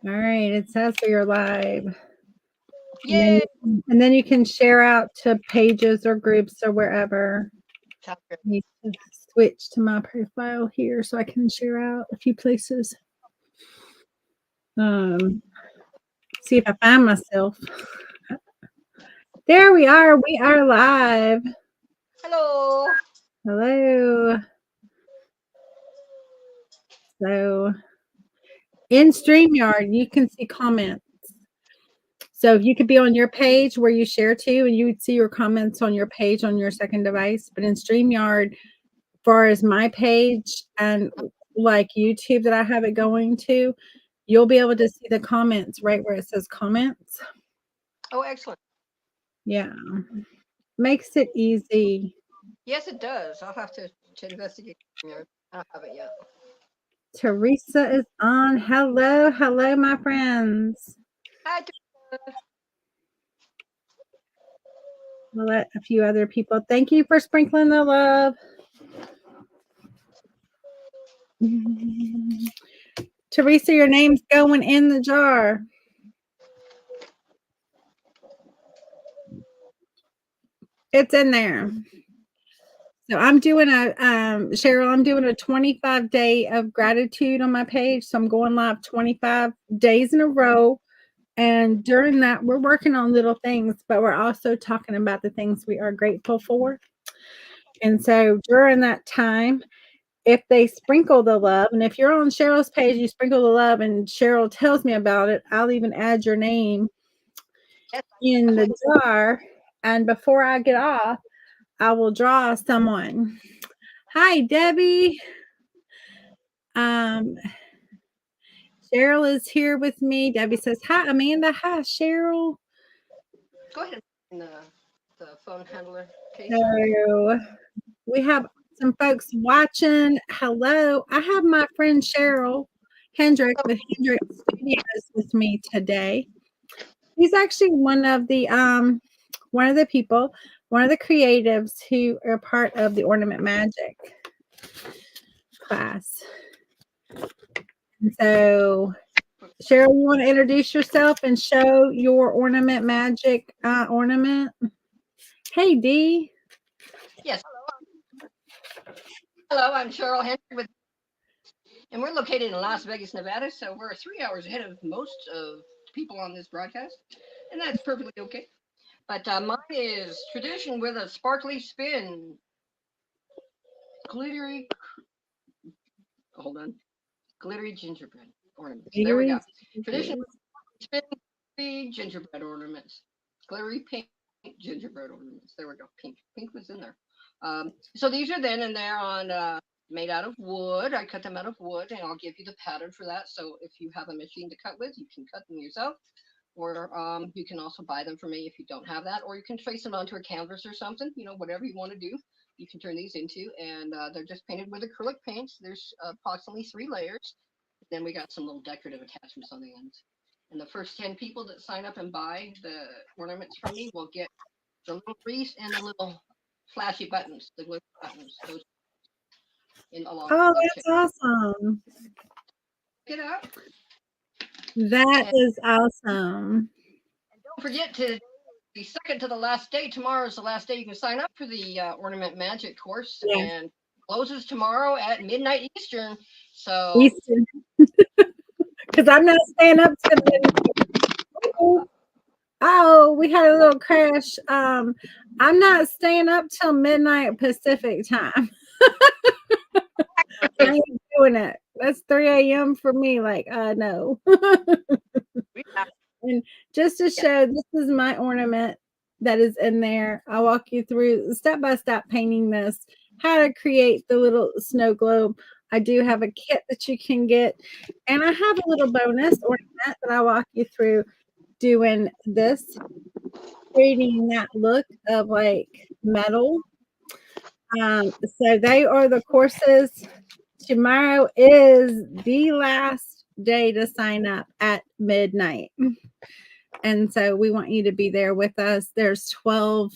All right, it says we are live. Yay! And then you can share out to pages or groups or wherever. Sounds good. I need to switch to my profile here so I can share out a few places. See if I find myself. There we are. We are live. Hello. Hello. So in StreamYard, you can see comments. So you could be on your page where you share to, and you would see your comments on your page on your second device. But in StreamYard, as far as my page and like YouTube that I have it going to, you'll be able to see the comments right where it says comments. Oh, excellent. Yeah. Makes it easy. Yes, it does. I'll have to investigate. I don't have it yet. Teresa is on. Hello. Hello, my friends. Hi, Teresa. We'll let a few other people. Thank you for sprinkling the love. Teresa, your name's going in the jar. It's in there. So I'm doing a Cheryl, I'm doing a 25 day of gratitude on my page. So I'm going live 25 days in a row. And during that, we're working on little things, but we're also talking about the things we are grateful for. And so during that time, if they sprinkle the love, and if you're on Cheryl's page, you sprinkle the love, and Cheryl tells me about it, I'll even add your name in the jar. And before I get off, I will draw someone. Hi, Debbie. Cheryl is here with me. Debbie says, hi, Amanda. Hi, Cheryl. Go ahead and the phone handler case. So we have some folks watching. Hello. I have my friend Cheryl Hendrick with Hendrick Studios with me today. He's actually one of the people, one of the creatives who are part of the Ornament Magic class. And so Cheryl, you want to introduce yourself and show your Ornament Magic ornament? Hey, Dee. Yes. Hello, I'm Cheryl Hendrick and we're located in Las Vegas, Nevada, so we're 3 hours ahead of most of people on this broadcast, and that's perfectly okay. But mine is tradition with a sparkly spin. Glittery, hold on, glittery gingerbread ornaments. There we go. Tradition with spin gingerbread ornaments. Glittery pink gingerbread ornaments. There we go. Pink was in there. So these are then and they're on made out of wood. I cut them out of wood, and I'll give you the pattern for that. So if you have a machine to cut with, you can cut them yourself, or you can also buy them from me if you don't have that, or you can trace them onto a canvas or something. Whatever you want to do, you can turn these into, and they're just painted with acrylic paints. There's approximately 3 layers. Then we got some little decorative attachments on the ends. And the first 10 people that sign up and buy the ornaments from me will get the little wreath and the little flashy buttons, the glitter buttons. Those that's awesome. Get out. That is awesome. And don't forget to the second to the last day. Tomorrow is the last day you can sign up for the Ornament Magic course, and closes tomorrow at midnight Eastern. So Eastern. Because I'm not staying up to midnight. Oh, we had a little crash. I'm not staying up till midnight Pacific time. I ain't doing it. That's 3 a.m. for me. Like, no. And just to show, this is my ornament that is in there. I'll walk you through step by step painting this, how to create the little snow globe. I do have a kit that you can get, and I have a little bonus ornament that I walk you through doing this, creating that look of like metal. So they are the courses. Tomorrow is the last day to sign up at midnight. And so we want you to be there with us. There's 12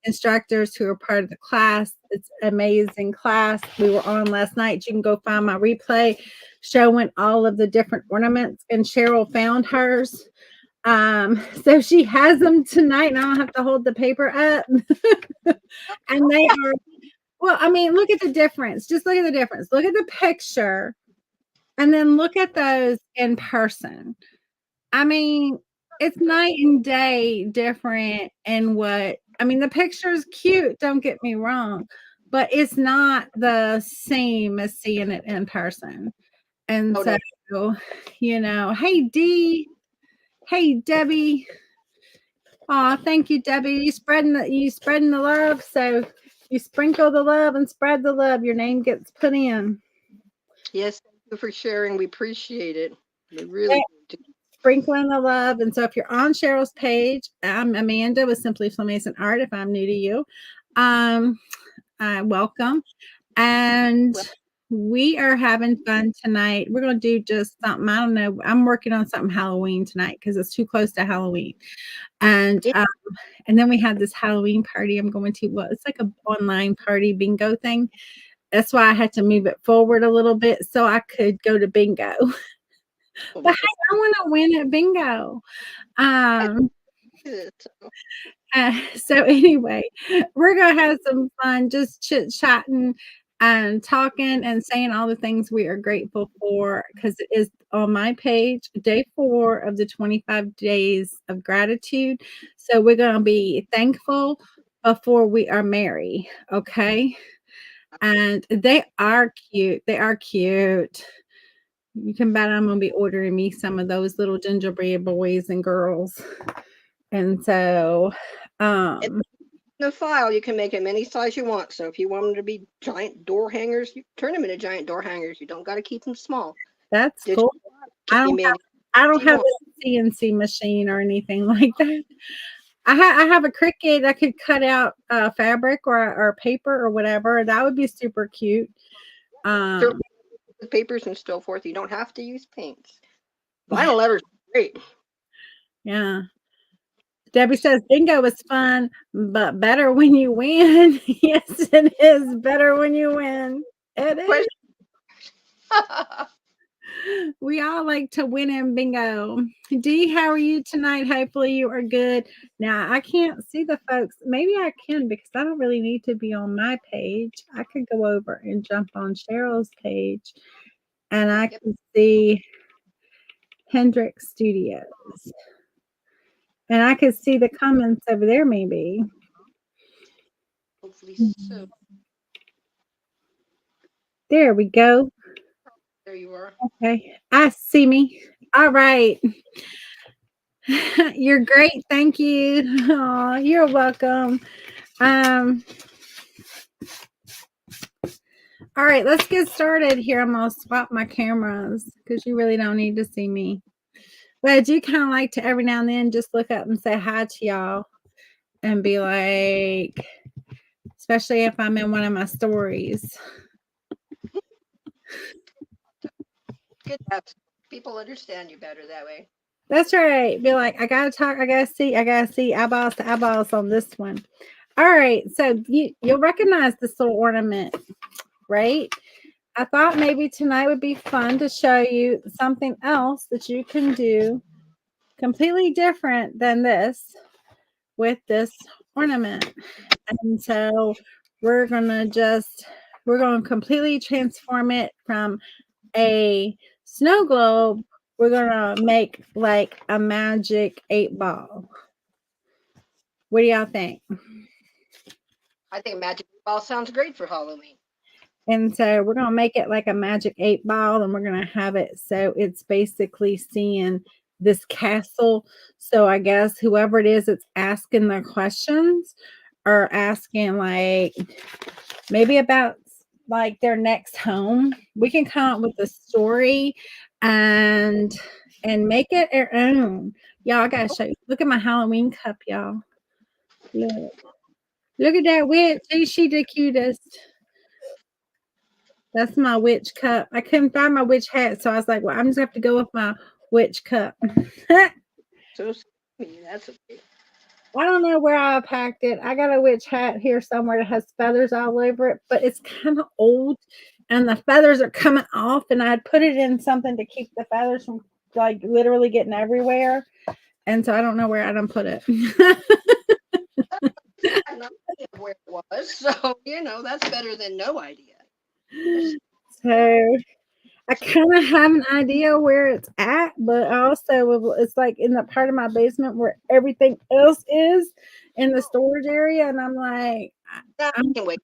instructors who are part of the class. It's an amazing class. We were on last night. You can go find my replay showing all of the different ornaments, and Cheryl found hers. So she has them tonight, and I don't have to hold the paper up. And they are, well, I mean, look at the difference. Just look at the difference. Look at the picture, and then look at those in person. I mean, it's night and day different in what, I mean, the picture's cute, don't get me wrong, but it's not the same as seeing it in person. And Oh, so, no. Hey Dee, hey Debbie. Oh, thank you, Debbie. You spreading the love. So you sprinkle the love and spread the love. Your name gets put in. Yes, thank you for sharing. We appreciate it. We really do. Sprinkling the love. And so if you're on Cheryl's page, I'm Amanda with Simply Flamation Art. If I'm new to you, welcome. And we are having fun tonight. We're going to do just something. I don't know. I'm working on something Halloween tonight because it's too close to Halloween. And then we have this Halloween party I'm going to. Well, it's like an online party bingo thing. That's why I had to move it forward a little bit so I could go to bingo. But hey, I want to win at bingo. So anyway, we're going to have some fun, just chit-chatting and talking and saying all the things we are grateful for, because it is on my page, day 4 of the 25 days of gratitude. So we're going to be thankful before we are merry, okay? And they are cute. They are cute. You can bet I'm going to be ordering me some of those little gingerbread boys and girls. And so, in the file, you can make them any size you want. So if you want them to be giant door hangers, you turn them into giant door hangers. You don't got to keep them small. That's cool. I don't have a CNC machine or anything like that. I have a Cricut. I could cut out fabric or paper or whatever. That would be super cute. Papers and so forth. You don't have to use paints. Vinyl letters are great. Yeah. Debbie says bingo is fun, but better when you win. Yes, it is better when you win. It is. We all like to win in bingo. Dee, how are you tonight? Hopefully you are good. Now, I can't see the folks. Maybe I can because I don't really need to be on my page. I could go over and jump on Cheryl's page and I can see Hendrick Studios. And I could see the comments over there maybe. Hopefully so. There we go. There you are. Okay. I see me. All right. You're great. Thank you. Oh, you're welcome. All right, let's get started here. I'm going to swap my cameras because you really don't need to see me. But I do kind of like to every now and then just look up and say hi to y'all and be like, especially if I'm in one of my stories. Good that people understand you better that way. That's right. Be like, I gotta talk, I gotta see eyeballs to eyeballs on this one. All right, so you'll recognize this little ornament, right? I thought maybe tonight would be fun to show you something else that you can do completely different than this with this ornament. And so we're gonna completely transform it from a snow globe. We're gonna make like a magic 8-ball. What do y'all think? I think magic ball sounds great for Halloween. And so we're gonna make it like a magic 8-ball, and we're gonna have it so it's basically seeing this castle. So I guess whoever it is that's asking the questions or asking like maybe about like their next home, we can come up with a story and make it our own. Y'all, I gotta show you. Look at my Halloween cup, y'all. Look at that witch. Ain't she the cutest? That's my witch cup. I couldn't find my witch hat, so I was like, well, I'm just have to go with my witch cup. So that's okay. I don't know where I packed it. I got a witch hat here somewhere that has feathers all over it, but it's kind of old and the feathers are coming off. And I'd put it in something to keep the feathers from like literally getting everywhere. And so I don't know where I done put it. I have no idea where it was, so that's better than no idea. So I kind of have an idea where it's at, but also it's like in the part of my basement where everything else is in the storage area, and I'm like, I I'm, can wait.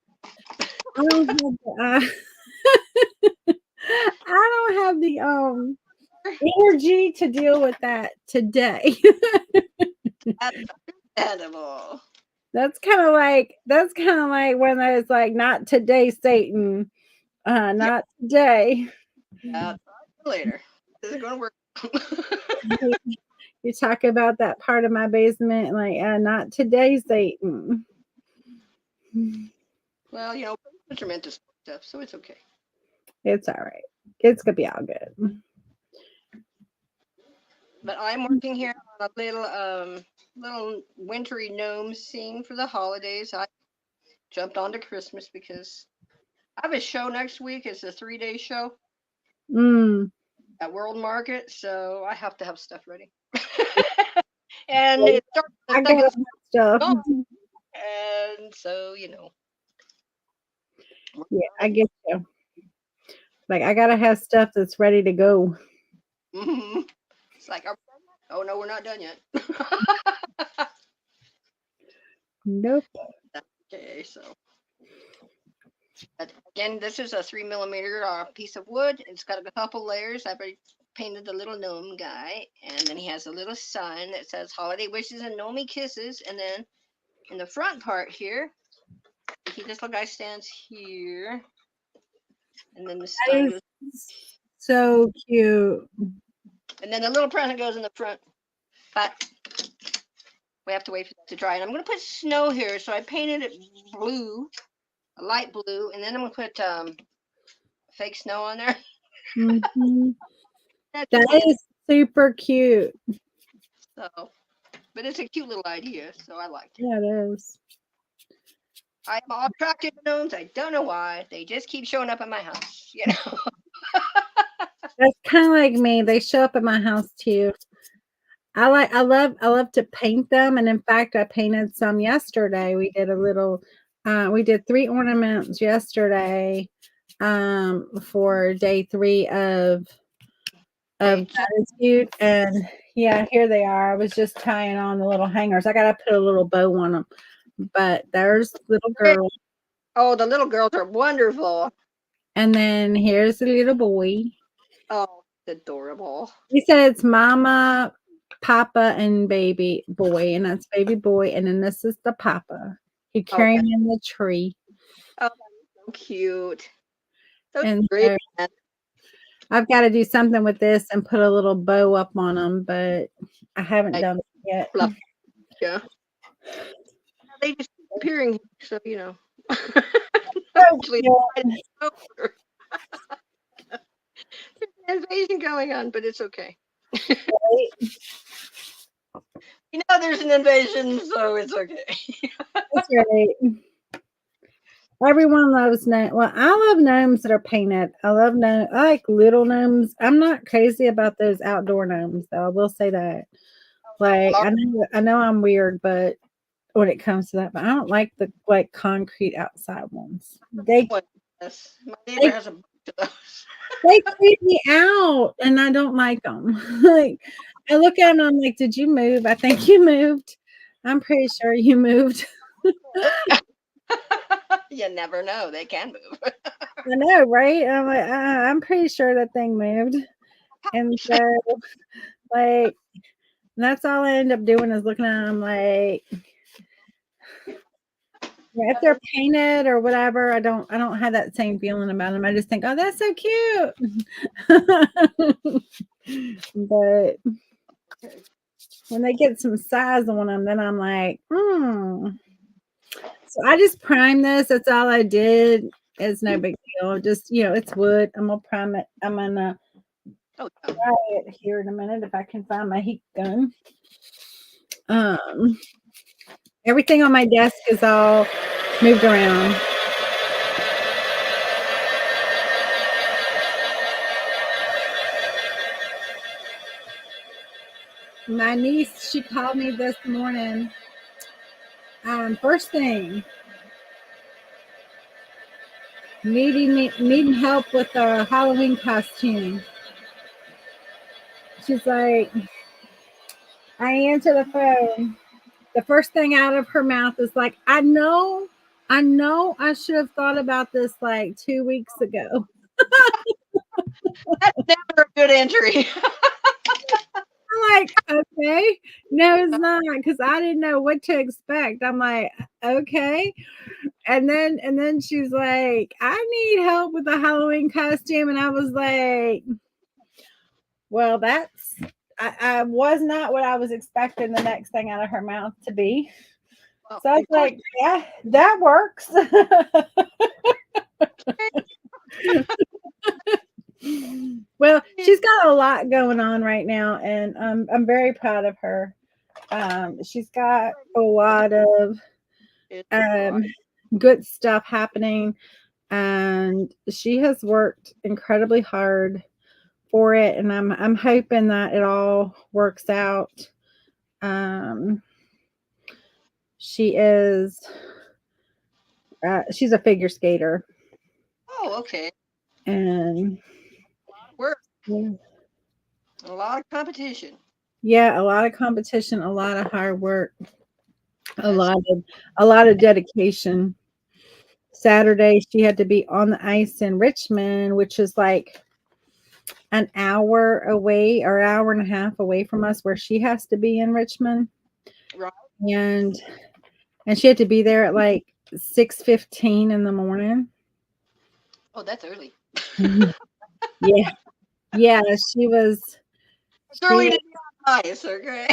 I don't have I don't have the energy to deal with that today. That's understandable. That's kind of like when I was like, not today, Satan. Yeah, Not today. later. This is going to work. You talk about that part of my basement, like, not today, Satan. Well, basements are meant to store stuff, so it's okay. It's all right. It's gonna be all good. But I'm working here on a little wintry gnome scene for the holidays. I jumped onto Christmas because I have a show next week. It's a 3-day show Mm. at World Market, so I have to have stuff ready. And it starts I the got second stuff. and so Yeah, I get you. Like I gotta have stuff that's ready to go. Mm-hmm. It's like, oh no, we're not done yet. Nope. Okay, so again, this is a 3mm piece of wood. It's got a couple layers. I've already painted the little gnome guy, and then he has a little sign that says "Holiday Wishes and Gnomey Kisses," and then in the front part here, this little guy stands here, and then the sign goes, So cute. and then the little present goes in the front. But we have to wait for that to dry. And I'm going to put snow here, so I painted it blue, a light blue, and then I'm going to put fake snow on there. Mm-hmm. That is super cute. So, but it's a cute little idea, so I liked it. Yeah, it is. I'm all attracted to gnomes. I don't know why. They just keep showing up at my house, That's kind of like me. They show up at my house too. I love to paint them, and in fact, I painted some yesterday. We did 3 ornaments yesterday, for day 3 of gratitude, and yeah, here they are. I was just tying on the little hangers. I gotta put a little bow on them, but there's little girl, Oh, the little girls are wonderful. and then here's the little boy. Oh, adorable. He said it's mama, papa, and baby boy, and that's baby boy, and then this is the papa. He carrying Okay. in the tree. Oh, so cute. So And great. so I've got to do something with this and put a little bow up on them, but I haven't done it yet. Fluff. Yeah. They just keep appearing, so Actually, it's over. There's an invasion going on, but it's okay. There's an invasion, so it's okay. That's right. Everyone loves gnomes. Well, I love gnomes that are painted. I like little gnomes. I'm not crazy about those outdoor gnomes, though. I will say that. Like I know I'm weird, but when it comes to that, but I don't like the concrete outside ones. Yes. My neighbor has a bunch of those. They creep me out, and I don't like them. Like I look at them, and I'm like, "Did you move? I think you moved. I'm pretty sure you moved." You never know. They can move. I know, right? I'm like, I'm pretty sure that thing moved, and so like that's all I end up doing is looking at them like. Yeah, if they're painted or whatever, I don't have that same feeling about them. I just think, oh, that's so cute. But when they get some size on them, then I'm like, So I just primed this. That's all I did. It's no big deal. Just, it's wood. I'm gonna prime it. I'm gonna try it here in a minute if I can find my heat gun. Everything on my desk is all moved around. My niece, she called me this morning. First thing, needing help with a Halloween costume. She's like, I answer the phone. The first thing out of her mouth is like, I know I should have thought about this like 2 weeks ago. That's never a good entry. I'm like, okay, no, it's not, because I didn't know what to expect. I'm like, okay. And then she's like, I need help with the Halloween costume. And I was like, well, I was not what I was expecting the next thing out of her mouth to be. Well, So I was like, yeah, that works. Well, she's got a lot going on right now, and I'm very proud of her. She's got a lot of good stuff happening, and she has worked incredibly hard for it, and I'm hoping that it all works out. She is she's a figure skater. Oh, okay. And work. Yeah. A lot of competition. Yeah, a lot of competition, a lot of hard work, a lot of dedication. Saturday, she had to be on the ice in Richmond, which is like an hour away or hour and a half away from us, where she has to be in Richmond. Right. And she had to be there at like 6:15 in the morning. Oh, that's early. Yeah. Yeah, she was. It's early to be on ice, okay?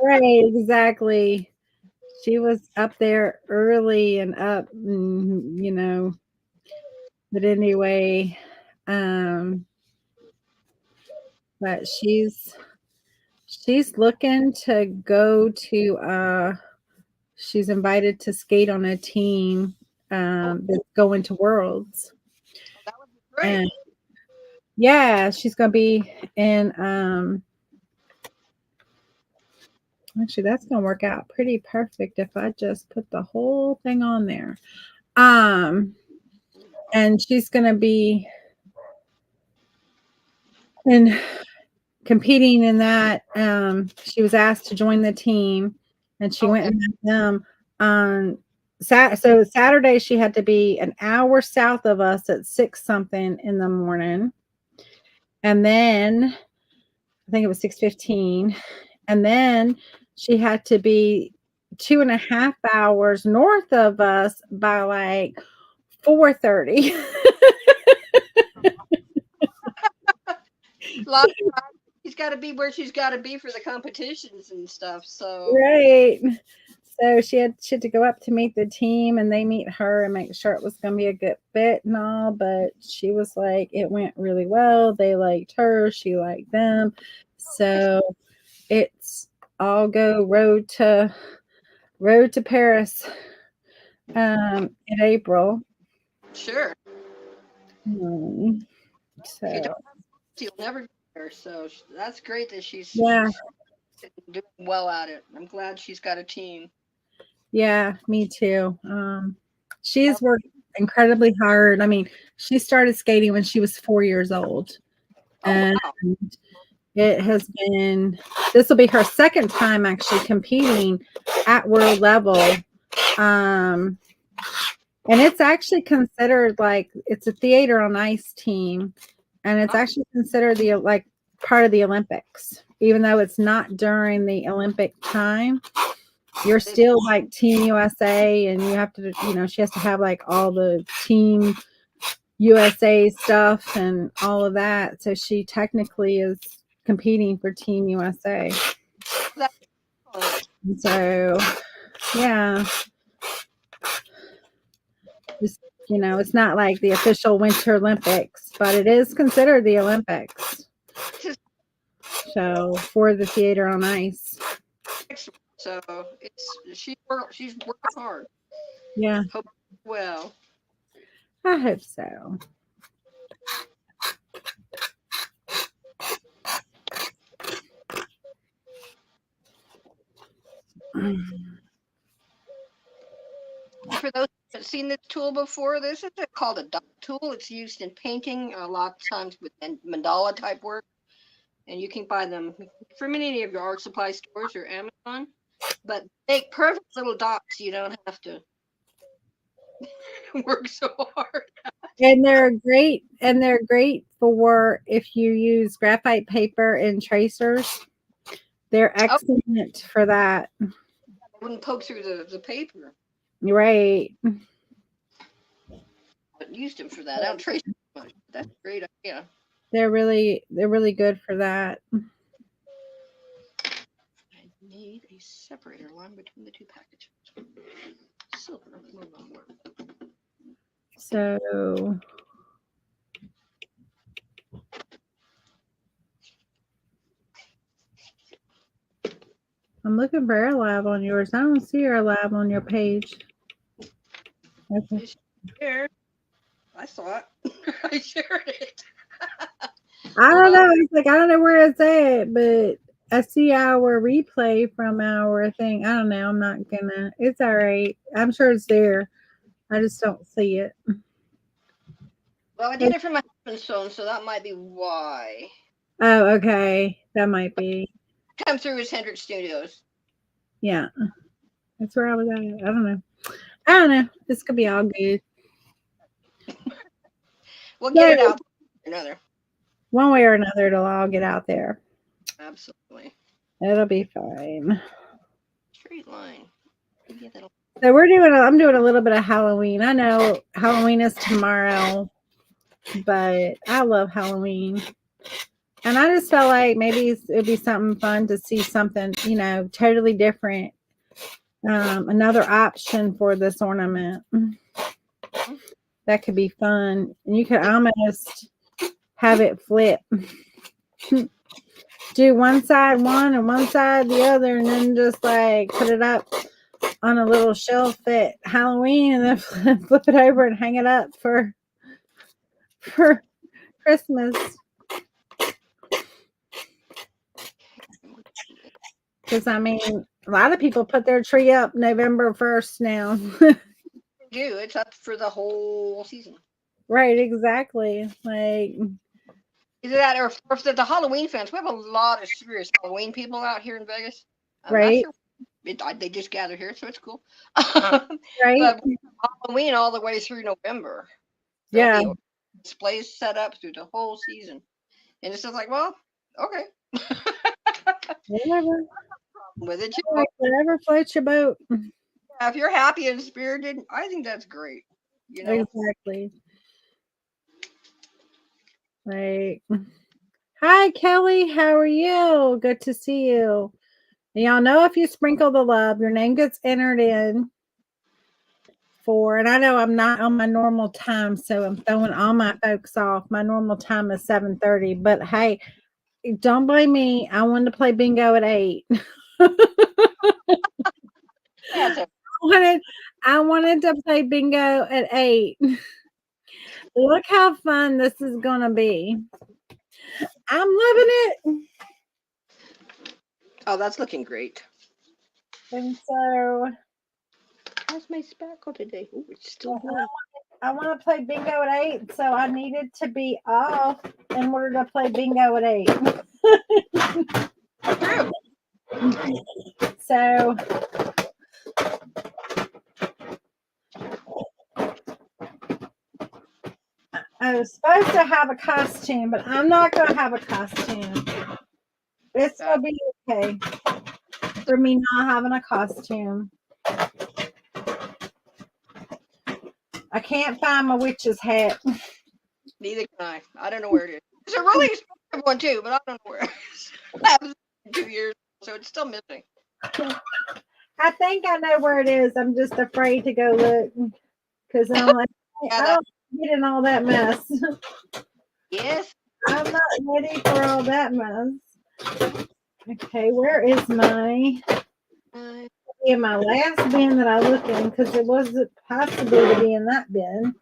Right, exactly. She was up there early and up, you know. But anyway, but she's looking to go to she's invited to skate on a team that's going to Worlds. That would be great. And yeah, she's gonna be in actually that's gonna work out pretty perfect if I just put the whole thing on there. And she's gonna be competing in that. She was asked to join the team, and she went and met them on so Saturday she had to be an hour south of us at 6 something in the morning, and then I think it was 6:15, and then she had to be 2.5 hours north of us by like 4:30. She's got to be where she's got to be for the competitions and stuff. So right. So she had to go up to meet the team, and they meet her and make sure it was going to be a good fit and all. But she was like, it went really well. They liked her. She liked them. So it's all go road to Paris in April. Sure. So she'll never get there. So that's great that she's doing well at it. I'm glad she's got a team. Yeah, me too. She's worked incredibly hard. I mean, she started skating when she was 4 years old. And wow. It has been, this will be her second time actually competing at world level. And it's actually considered like, it's a theater on ice team. And it's actually considered the like part of the Olympics, even though it's not during the Olympic time. You're still like Team USA, and you have to, she has to have like all the Team USA stuff and all of that. So she technically is competing for Team USA. So, yeah. It's not like the official Winter Olympics, but it is considered the Olympics. So, for the theater on ice. So she's working hard. Yeah. Hope well. I hope so. For those who haven't seen this tool before, this is called a dot tool. It's used in painting a lot of times with mandala type work. And you can buy them from any of your art supply stores or Amazon. But make perfect little dots. You don't have to work so hard. And they're great. And they're great for if you use graphite paper and tracers. They're excellent for that. They wouldn't poke through the paper. Right. But used them for that. I don't trace much. That's a great idea. They're really good for that. I need a separator line between the two packages. Silver. So I'm looking for Air Lab on yours. I don't see Air Lab on your page. Okay. There. I saw it. I shared it. I don't know. It's like I don't know where it's at, but I see our replay from our thing. I don't know. I'm not gonna. It's all right. I'm sure it's there. I just don't see it. Well, I did it from my husband's phone, so that might be why. Oh, okay. That might be. Come through his Hendrick Studios. Yeah. That's where I was at. I don't know. I don't know. This could be all good. We'll get it out another. One way or another, it'll all get out there. Absolutely. It'll be fine. Straight line. So I'm doing a little bit of Halloween. I know Halloween is tomorrow, but I love Halloween. And I just felt like maybe it'd be something fun to see something, totally different. Another option for this ornament. That could be fun. And you could almost have it flip. Do one side one and one side the other, and then just like put it up on a little shelf at Halloween, and then flip it over and hang it up for Christmas. Because I mean, a lot of people put their tree up November 1st now. Do it's up for the whole season. Right, exactly. Like either that or if the Halloween fans. We have a lot of serious Halloween people out here in Vegas. I'm right. Not sure. They just gather here, so it's cool. Right. But Halloween all the way through November. Yeah. Displays set up through the whole season. And it's just like, well, okay. Whatever. With it, whatever floats your boat. Yeah, if you're happy and spirited, I think that's great. Exactly. Like, hi Kelly, how are you? Good to see you. And y'all know if you sprinkle the love, your name gets entered in for, and I know I'm not on my normal time, so I'm throwing all my folks off. My normal time is 7:30, but hey, don't blame me. I wanted to play bingo at 8. I wanted to play bingo at 8. Look how fun this is gonna be. I'm loving it. Oh, that's looking great. And so, how's my sparkle today? Oh, it's still good. I want to play bingo at 8, so I needed to be off in order to play bingo at 8. True. So, I was supposed to have a costume, but I'm not going to have a costume. It's going to be okay for me not having a costume. I can't find my witch's hat. Neither can I. I don't know where it is. It's a really expensive one too, but I don't know where it is. I haven't seen it in 2 years, so it's still missing. I think I know where it is. I'm just afraid to go look because I'm like, I don't get in all that mess. Yes. I'm not ready for all that mess. Okay, where is my In my last bin that I looked in, because it wasn't possible to be in that bin.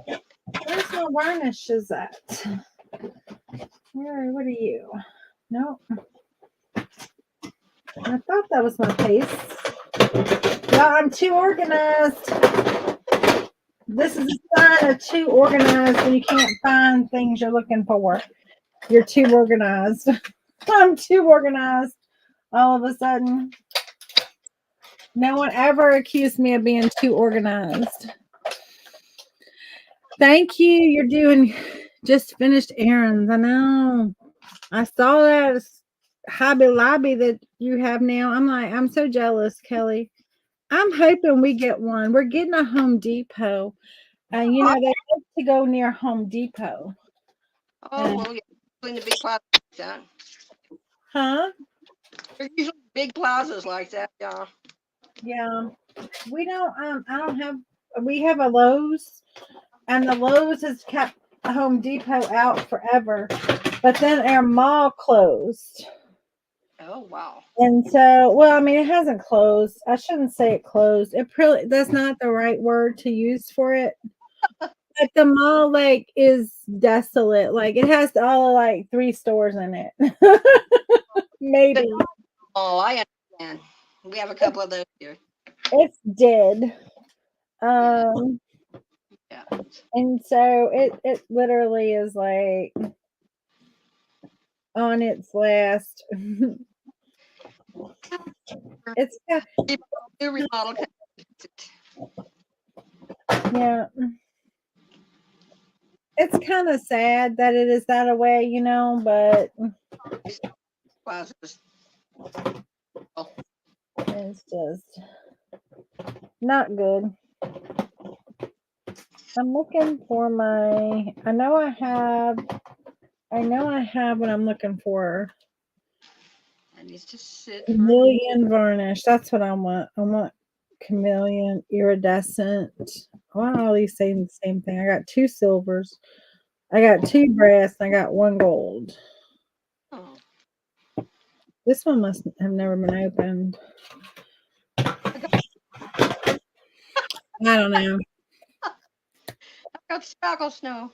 Where's my varnishes at? What are you? No. I thought that was my paste. Well, I'm too organized. This is a sign of too organized when you can't find things you're looking for. You're too organized. I'm too organized all of a sudden. No one ever accused me of being too organized. Thank you. You're doing just finished errands. I know. I saw that Hobby Lobby that you have now. I'm like, I'm so jealous, Kelly. I'm hoping we get one. We're getting a Home Depot. And you know, they like to go near Home Depot. Oh, well, yeah, in the big plaza like that. Huh? There's usually big plazas like that, yeah. Yeah. We don't I don't have we have a Lowe's, and the Lowe's has kept Home Depot out forever. But then our mall closed. Oh, wow. And so, well, I mean, it hasn't closed. I shouldn't say it closed. It probably that's not the right word to use for it. But the mall like is desolate. Like it has all like 3 stores in it. Maybe. Oh, I understand. We have a couple of those here. It's dead. Yeah. And so it literally is like on its last. It's new remodel. Yeah. It's kind of sad that it is that way, you know, but it's just not good. I'm looking for my, I know I have what I'm looking for. It needs to sit. Chameleon varnish. That's what I want. I want chameleon iridescent. Why are all these saying the same thing? I got 2 silvers. I got 2 brass. And I got 1 gold. Oh. This one must have never been opened. I don't know. I got sparkle snow.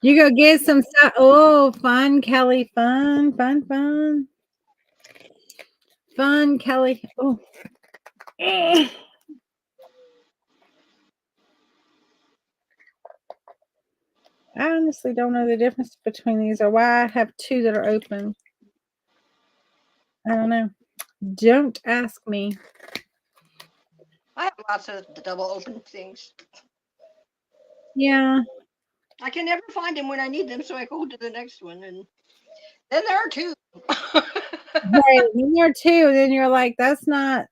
You go get some stuff. Oh, fun, Kelly. Fun, fun, fun. Fun, Kelly. Oh. I honestly don't know the difference between these or why I have 2 that are open. I don't know. Don't ask me. I have lots of double open things. Yeah. I can never find them when I need them, so I go to the next one, and then there are 2. Right. When there are 2, and then you're like, that's not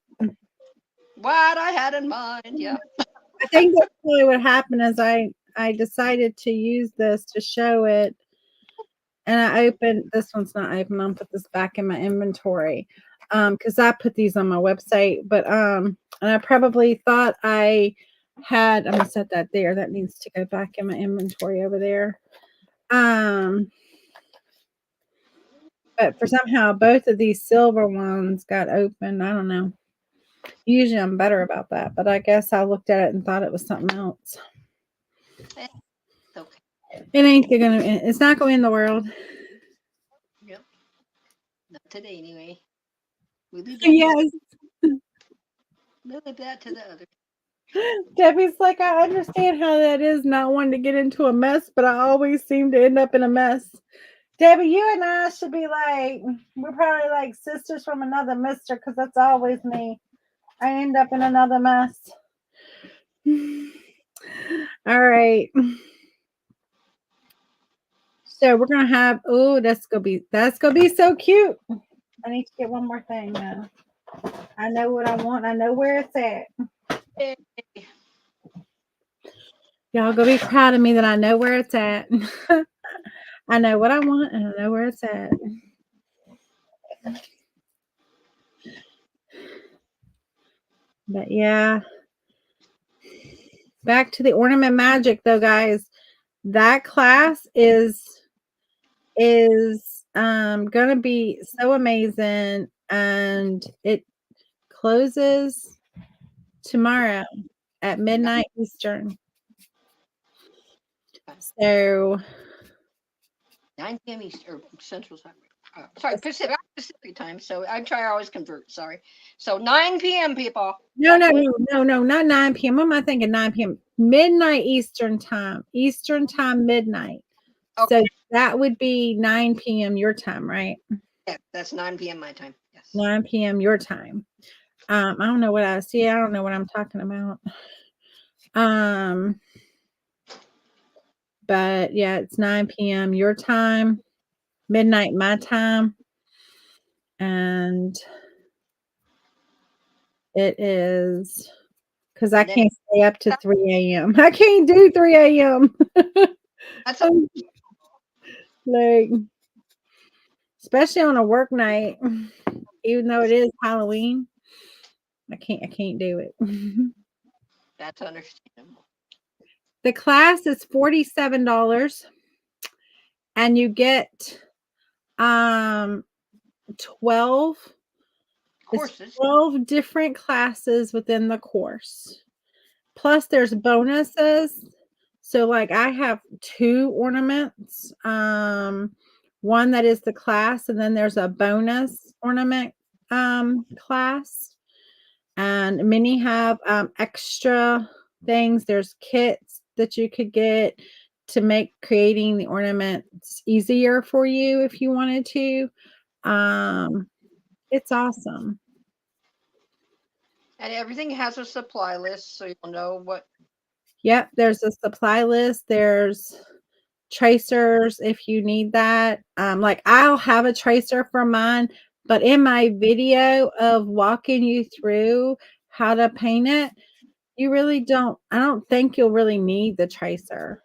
what I had in mind. Yeah. I think that's really what happened is I decided to use this to show it, and I opened this one's not open. I'll put this back in my inventory because I put these on my website, but and I probably thought I had. I'm gonna set that there. That needs to go back in my inventory over there. But for somehow both of these silver ones got open. I don't know. Usually I'm better about that, but I guess I looked at it and thought it was something else. Okay. It ain't gonna. It's not going in the world. Yep. Not today, anyway. We leave that. Yes. We'll leave that to the other. Debbie's like, I understand how that is not wanting to get into a mess, but I always seem to end up in a mess. Debbie, you and I should be like, we're probably like sisters from another mister because that's always me. I end up in another mess. All right. So we're gonna have that's gonna be so cute. I need to get one more thing now. I know what I want. I know where it's at. Hey. Y'all gonna be proud of me that I know where it's at. I know what I want and I know where it's at. But yeah. Back to the Ornament Magic though, guys. That class is gonna be so amazing. and it closes tomorrow at midnight Eastern. So 9 p.m. Eastern or Central Time. Sorry, Pacific time. So I try to always convert. Sorry. So 9 p.m. people. no, not 9 p.m. What am I thinking? 9 p.m. Midnight Eastern time. Eastern time, midnight. Okay. So that would be 9 p.m. your time, right? Yeah, that's 9 p.m. my time. Yes. 9 p.m. your time. I don't know what I see. I don't know what I'm talking about. But yeah, it's 9 p.m. your time, midnight my time, and it is because I can't stay up to 3 a.m. I can't do 3 a.m. That's like, especially on a work night, even though it is Halloween. I can't do it. That's understandable. The class is $47 and you get 12 courses. 12 different classes within the course. Plus there's bonuses. So like I have 2 ornaments. One that is the class, and then there's a bonus ornament class. And many have extra things. There's kits that you could get to make creating the ornaments easier for you if you wanted to. It's awesome. And everything has a supply list, so you'll know what. Yep, there's a supply list. There's tracers if you need that. Like I'll have a tracer for mine, but in my video of walking you through how to paint it, you really don't, I don't think you'll really need the tracer.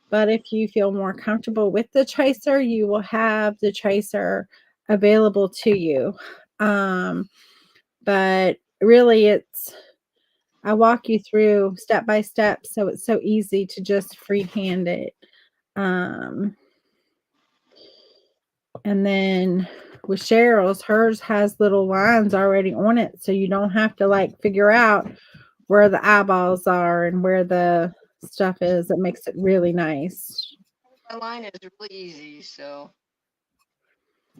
But if you feel more comfortable with the tracer, you will have the tracer available to you. But really I walk you through step by step, so it's so easy to just freehand it. And then with Cheryl's, hers has little lines already on it, so you don't have to like figure out where the eyeballs are and where the stuff is. It makes it really nice. My line is really easy, so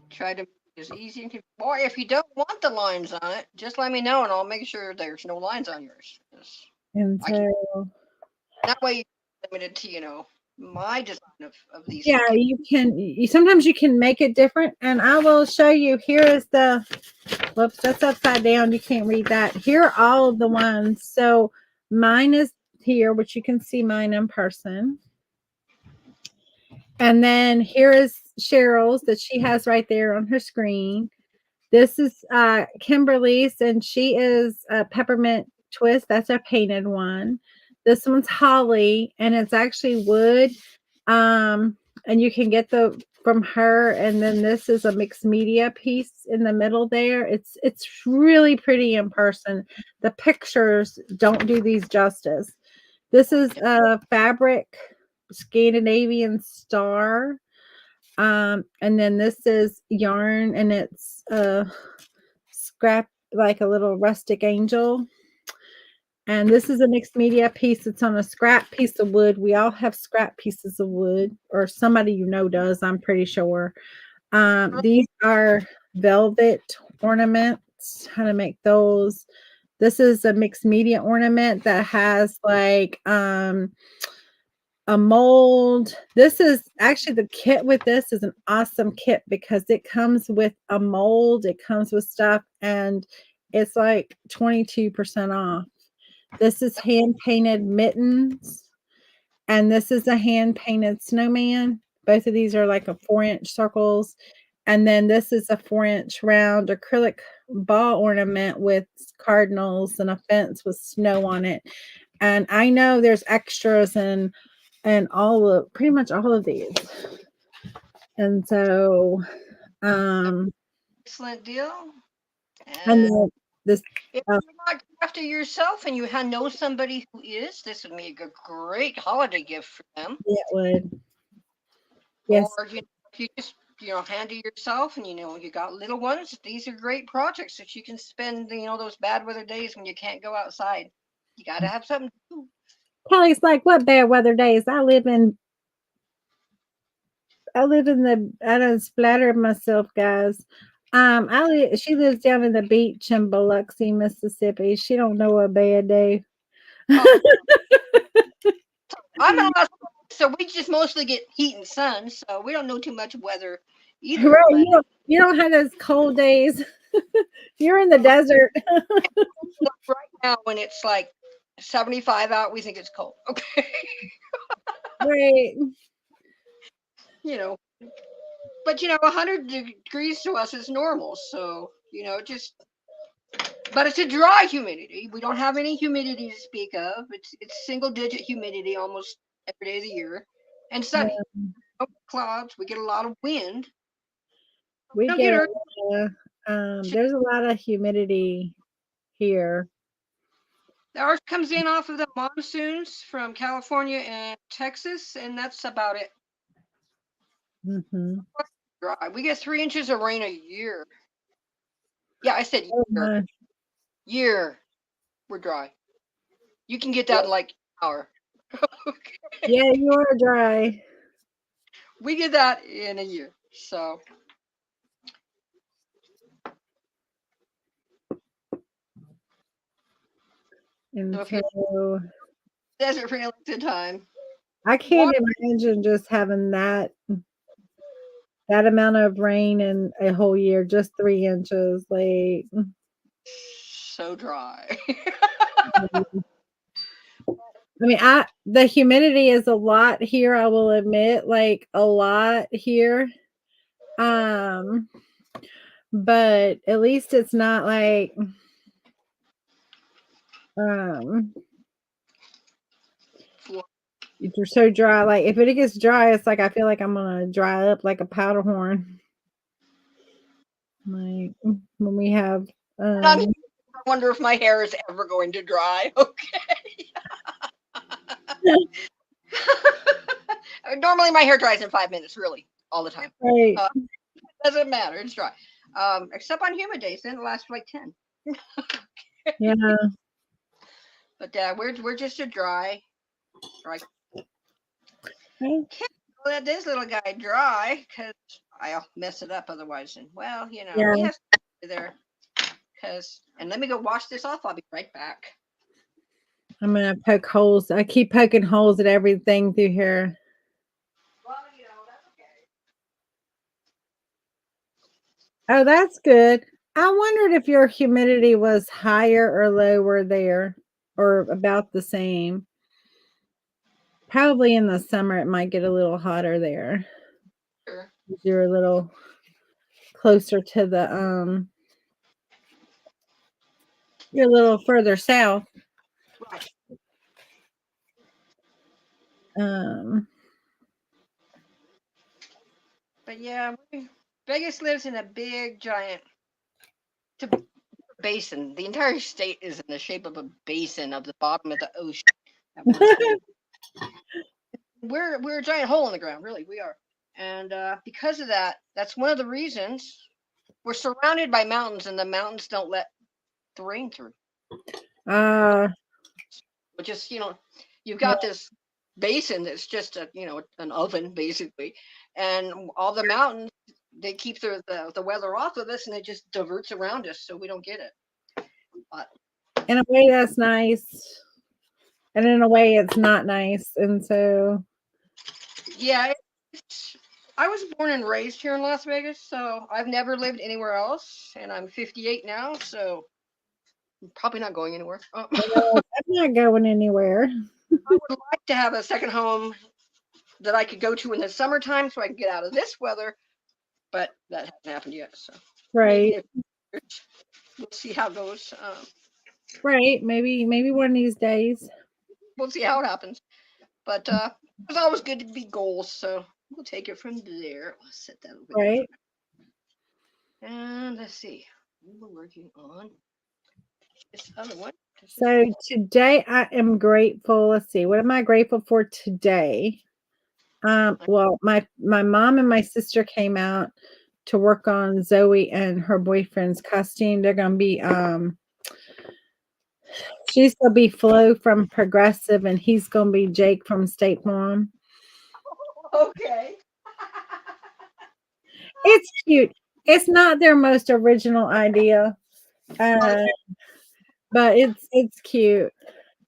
try to make it as easy and or if you don't want the lines on it, just let me know and I'll make sure there's no lines on yours. And so that way you're limited to, my design of these. yeah, you can sometimes you can make it different, and I will show you. Here is the whoops, that's upside down. You can't read that. Here are all of the ones. So mine is here, which you can see mine in person. And then here is Cheryl's that she has right there on her screen. This is Kimberly's, and she is a peppermint twist. That's a painted one. This one's holly, and it's actually wood. And you can get the from her. And then this is a mixed media piece in the middle there. It's really pretty in person. The pictures don't do these justice. This is a fabric Scandinavian star. And then this is yarn, and it's scrap, like a little rustic angel. And this is a mixed media piece. It's on a scrap piece of wood. We all have scrap pieces of wood, or somebody does, I'm pretty sure. These are velvet ornaments. How to make those. This is a mixed media ornament that has like a mold. This is actually the kit with this is an awesome kit because it comes with a mold, it comes with stuff, and it's like 22% off. This is hand painted mittens, and this is a hand painted snowman. Both of these are like a 4-inch circles. And then this is a 4-inch round acrylic ball ornament with cardinals and a fence with snow on it. And I know there's extras and pretty much all of these. And so excellent deal. And then this if you're not after yourself and you know somebody who is, this would make a great holiday gift for them. it would. Yes. Or if you just hand to yourself, and you got little ones. These are great projects that you can spend, those bad weather days when you can't go outside. You got to have something to do. Kelly's like, what bad weather days? I live in I done splattered myself, guys. She lives down in the beach in Biloxi, Mississippi. She don't know a bad day. Oh, I'm in Alaska, so we just mostly get heat and sun, so we don't know too much weather either. Right, But you don't have those cold days. You're in the desert. right now, when it's like 75 out, we think it's cold. Okay, Right. But 100 degrees to us is normal. So but it's a dry humidity. We don't have any humidity to speak of. It's single digit humidity almost every day of the year, and sunny. No clouds. We get a lot of wind. We Don't get get there's a lot of humidity here. Ours comes in off of the monsoons from California and Texas, and that's about it. Mm-hmm. Dry. We get 3 inches of rain a year. Yeah, I said year. Year. We're dry. You can get that in like an hour. Okay. Yeah, you are dry. We get that in a year. So And if you're so desert for a length of time, I can't imagine just having that amount of rain in a whole year, just 3 inches. Like, so dry. I mean, the humidity is a lot here, I will admit, like a lot here. But at least it's not like if you're so dry, like if it gets dry, it's like I feel like I'm gonna dry up like a powder horn. Like when we have I wonder if my hair is ever going to dry. Okay. Normally my hair dries in 5 minutes, really, all the time. Right. Doesn't matter, it's dry. Except on humid days, then it lasts for like 10. Yeah. But we're just a dry. Right. Can't let this little guy dry because I'll mess it up otherwise. And he has to be there. And let me go wash this off. I'll be right back. I'm gonna poke holes. I keep poking holes at everything through here. Well, that's okay. Oh, that's good. I wondered if your humidity was higher or lower there, or about the same. Probably in the summer it might get a little hotter there. Sure. You're a little closer to the you're a little further south. Right. But yeah, Vegas lives in a big giant basin. The entire state is in the shape of a basin of the bottom of the ocean. We're a giant hole in the ground, really. We are. And because of that, that's one of the reasons we're surrounded by mountains, and the mountains don't let the rain through. But just you've got this basin that's just an oven basically, and all the mountains, they keep the weather off of us, and it just diverts around us, so we don't get it. But in a way that's nice, and in a way it's not nice, and so yeah, I was born and raised here in Las Vegas, so I've never lived anywhere else, and I'm 58 now, so I'm probably not going anywhere. I'm not going anywhere. I would like to have a second home that I could go to in the summertime so I can get out of this weather, but that hasn't happened yet. So Right. We'll see how it goes. Right. Maybe one of these days. We'll see how it happens. But it's always good to be goals, so we'll take it from there. I'll set that over right there. And let's see. We were working on this other one. So today I am grateful. Let's see. What am I grateful for today? Well, my mom and my sister came out to work on Zoe and her boyfriend's costume. They're gonna be she's gonna be Flo from Progressive, and he's gonna be Jake from State Farm. Okay. It's cute. It's not their most original idea, Not uh, but it's cute.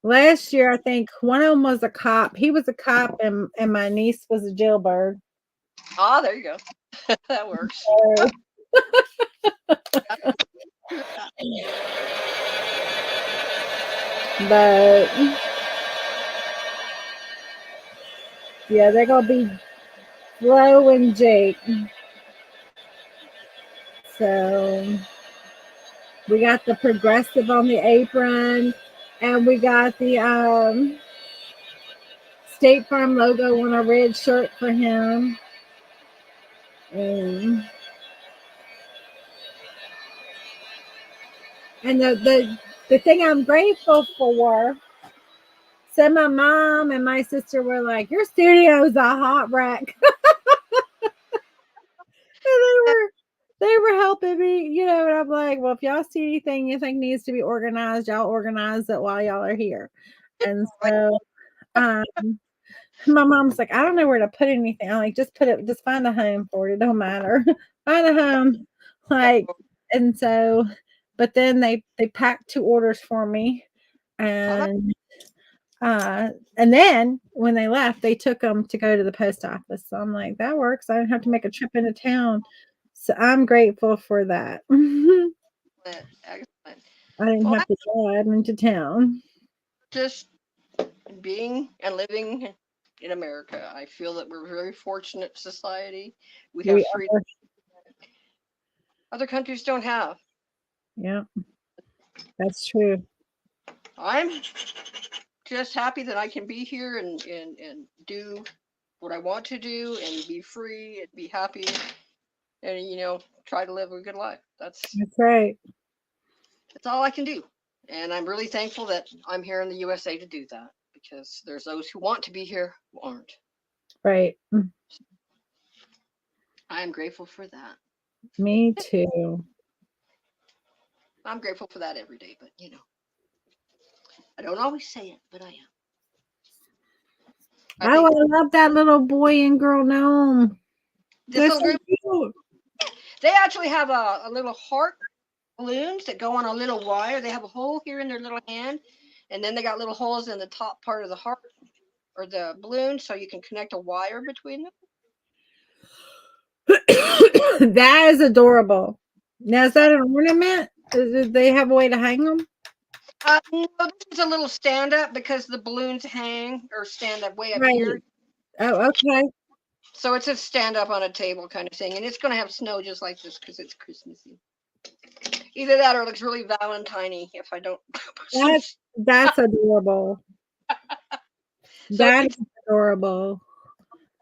Last year, I think one of them was a cop. He was a cop, and my niece was a jailbird. there you go. That works. So, but yeah, they're gonna be Flo and Jake. So we got the Progressive on the apron, and we got the State Farm logo on a red shirt for him. And the thing I'm grateful for, so my mom and my sister were like, "Your studio's a hot wreck." And they were helping me, and I'm like, "Well, if y'all see anything you think needs to be organized, y'all organize it while y'all are here." And so um my mom's like, "I don't know where to put anything." I'm like, just find a home for it. It don't matter. Find a home. Like, and so, but then they packed 2 orders for me, and and then when they left, they took them to go to the post office. So I'm like, that works. I don't have to make a trip into town. So I'm grateful for that. Excellent. I didn't Well, have to drive into town. just being and living in America, I feel that we're a very fortunate society. We have We freedom are, other countries don't have. yeah, that's true. I'm just happy that I can be here and do what I want to do and be free and be happy and try to live a good life. That's right. all I can do. And I'm really thankful that I'm here in the USA to do that because there's those who want to be here who aren't. Right. I am grateful for that. Me too. I'm grateful for that every day, but I don't always say it, but I am. I Oh, think I love that little boy and girl gnome. this That's little so group, cute. they actually have a little heart balloons that go on a little wire. They have a hole here in their little hand, and then they got little holes in the top part of the heart or the balloon so you can connect a wire between them. That is adorable. Now, is that an ornament? Do they have a way to hang them? No, this is a little stand up because the balloons hang or stand up way up here. Right. Oh, okay. So it's a stand up on a table kind of thing. And it's going to have snow just like this because it's Christmassy. Either that or it looks really Valentine-y if I don't. That's adorable. So That is adorable.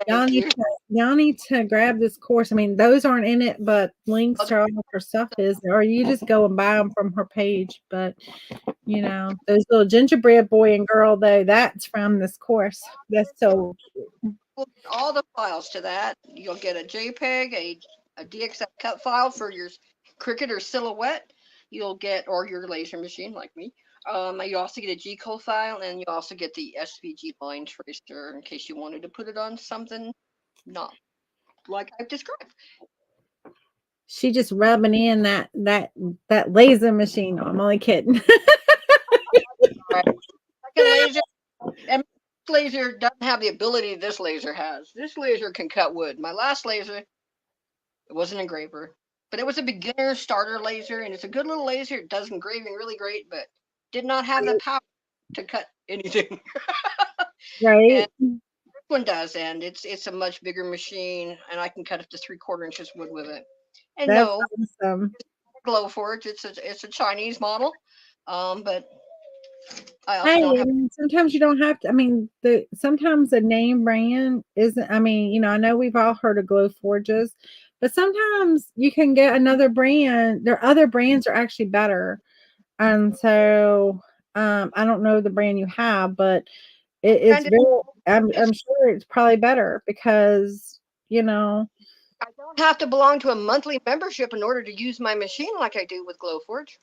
Y'all need to grab this course. I mean, those aren't in it, but links to all of her stuff is, or you just go and buy them from her page. But those little gingerbread boy and girl, though, that's from this course. That's so cute. all the files to that. You'll get a JPEG, a DXF cut file for your Cricut or Silhouette. You'll get, or your laser machine like me. You also get a G-code file, and you also get the SVG line tracer in case you wanted to put it on something not like I've described. She just rubbing in that laser machine. I'm only kidding. Right. Second laser, and laser doesn't have the ability this laser has. This laser can cut wood. My last laser, it was an engraver, but it was a beginner starter laser, and it's a good little laser. It does engraving really great, but did not have the power to cut anything. Right. And this one does, and it's a much bigger machine, and I can cut up to 3/4 inches wood with it. And That's no, awesome. Glowforge. It's a Chinese model, but I also Hey, don't I have. mean, sometimes you don't have to. I mean, sometimes the name brand isn't. I mean, I know we've all heard of Glow Forges, but sometimes you can get another brand. Their other brands are actually better, and so I don't know the brand you have, but it's Branded very. I'm sure it's probably better because, I don't have to belong to a monthly membership in order to use my machine like I do with Glowforge.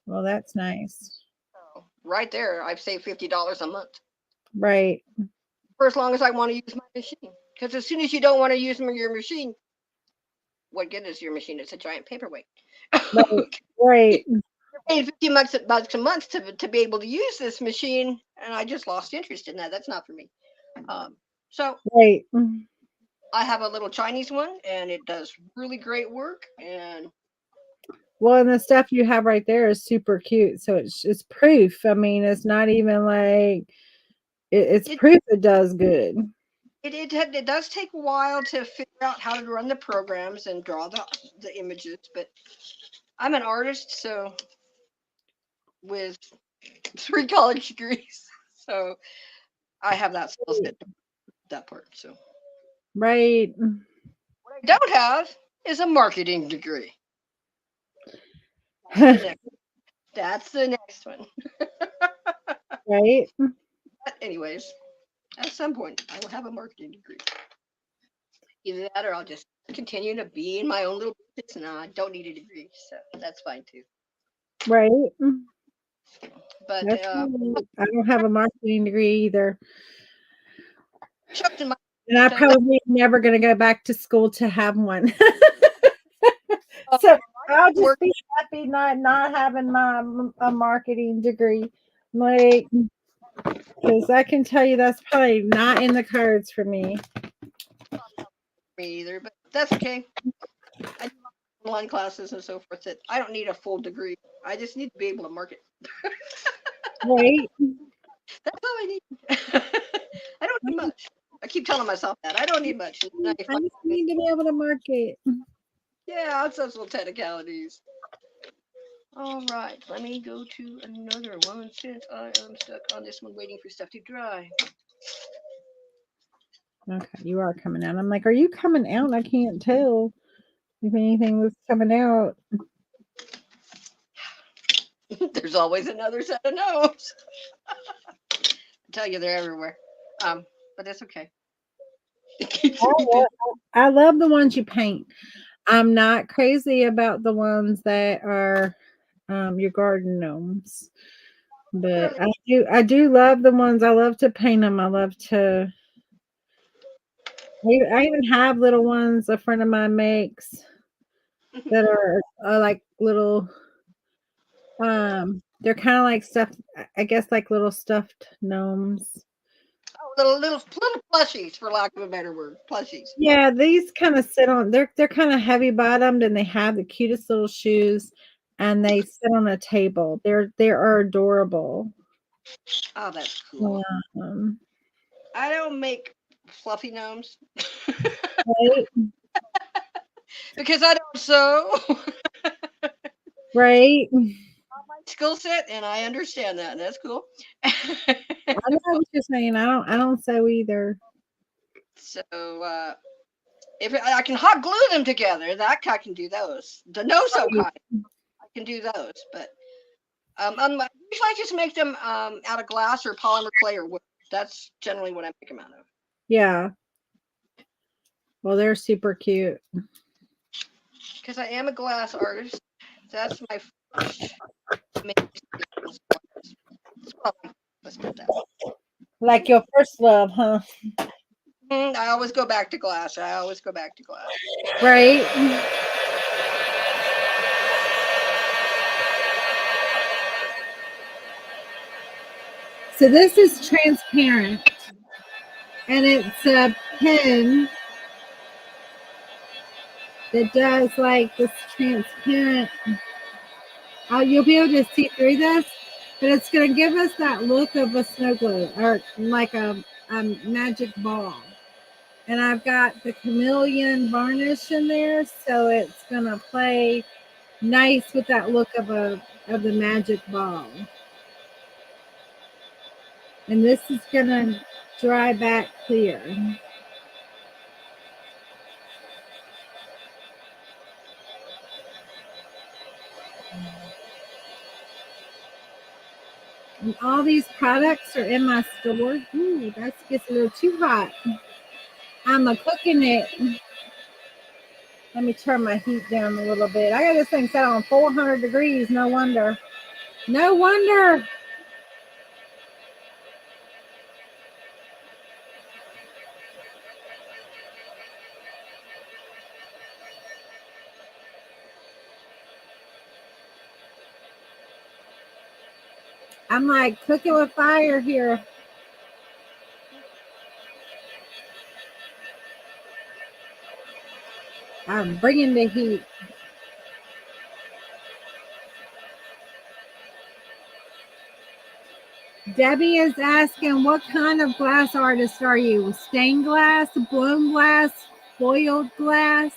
well, that's nice. So right there, I've saved $50 a month Right. for as long as I want to use my machine. Because as soon as you don't want to use your machine, what good is your machine? It's a giant paperweight. Right. Right. You're paying $50 a month to be able to use this machine, and I just lost interest in that. That's not for me. So Right. I have a little Chinese one, and it does really great work. And Well, and the stuff you have right there is super cute. So it's proof. I mean, it's not even like it's proof it does good. It does take a while to figure out how to run the programs and draw the images, but I'm an artist, so with 3 college degrees, so I have that skill set, that part. So Right. what I don't have is a marketing degree. That's the next one. Right. But anyways, at some point, I will have a marketing degree. Either that, or I'll just continue to be in my own little business. No, I don't need a degree, so that's fine too. Right. But I don't have a marketing degree either. chosen my And I'm thing. probably never going to go back to school to have one. So I'll just be happy not having a marketing degree. Like, because I can tell you that's probably not in the cards for me. Me either, but that's okay. I do online classes and so forth. That I don't need a full degree. I just need to be able to market. Right. That's all I need. I don't need much. I keep telling myself that I don't need much. I just need to be able to market. Yeah, it's those little technicalities. All right, let me go to another one since I am stuck on this one waiting for stuff to dry. Okay, you are coming out. I'm like, are you coming out? I can't tell if anything was coming out. There's always another set of notes. I tell you, they're everywhere. But that's okay. It keeps me busy. I love the ones you paint. I'm not crazy about the ones that are your garden gnomes, but I do love the ones. I love to paint them. I love to. I even have little ones a friend of mine makes that are like little. They're kind of like stuffed. I guess like little stuffed gnomes. Oh, little plushies, for lack of a better word, plushies. Yeah, these kind of sit on. They're kind of heavy bottomed, and they have the cutest little shoes, and they sit on a table. They are adorable. Oh, that's cool. Um, I don't make fluffy gnomes right, because I don't sew. right. My skill set, and I understand that, and that's cool. I know what you're saying. I don't sew either. So if I can hot glue them together, that I can do those. The no sew kind, I can do those. But usually I just make them out of glass or polymer clay or wood. That's generally what I make them out of. Yeah. Well, they're super cute. Because I am a glass artist. That's my first main skills. Well, let's put that. Like your first love, huh? I always go back to glass. I always go back to glass. Right. So this is transparent, and it's a pen that does like this transparent. You'll be able to see through this, but it's going to give us that look of a snow globe or like a magic ball. And I've got the chameleon varnish in there, so it's going to play nice with that look of the magic ball. And this is going to dry back clear. And all these products are in my store. Ooh, that gets a little too hot. I'm a cooking it. Let me turn my heat down a little bit. I got this thing set on 400 degrees. No wonder. No wonder. I'm like cooking with fire here. I'm bringing the heat. Debbie is asking, what kind of glass artist are you? Stained glass, blown glass, foiled glass?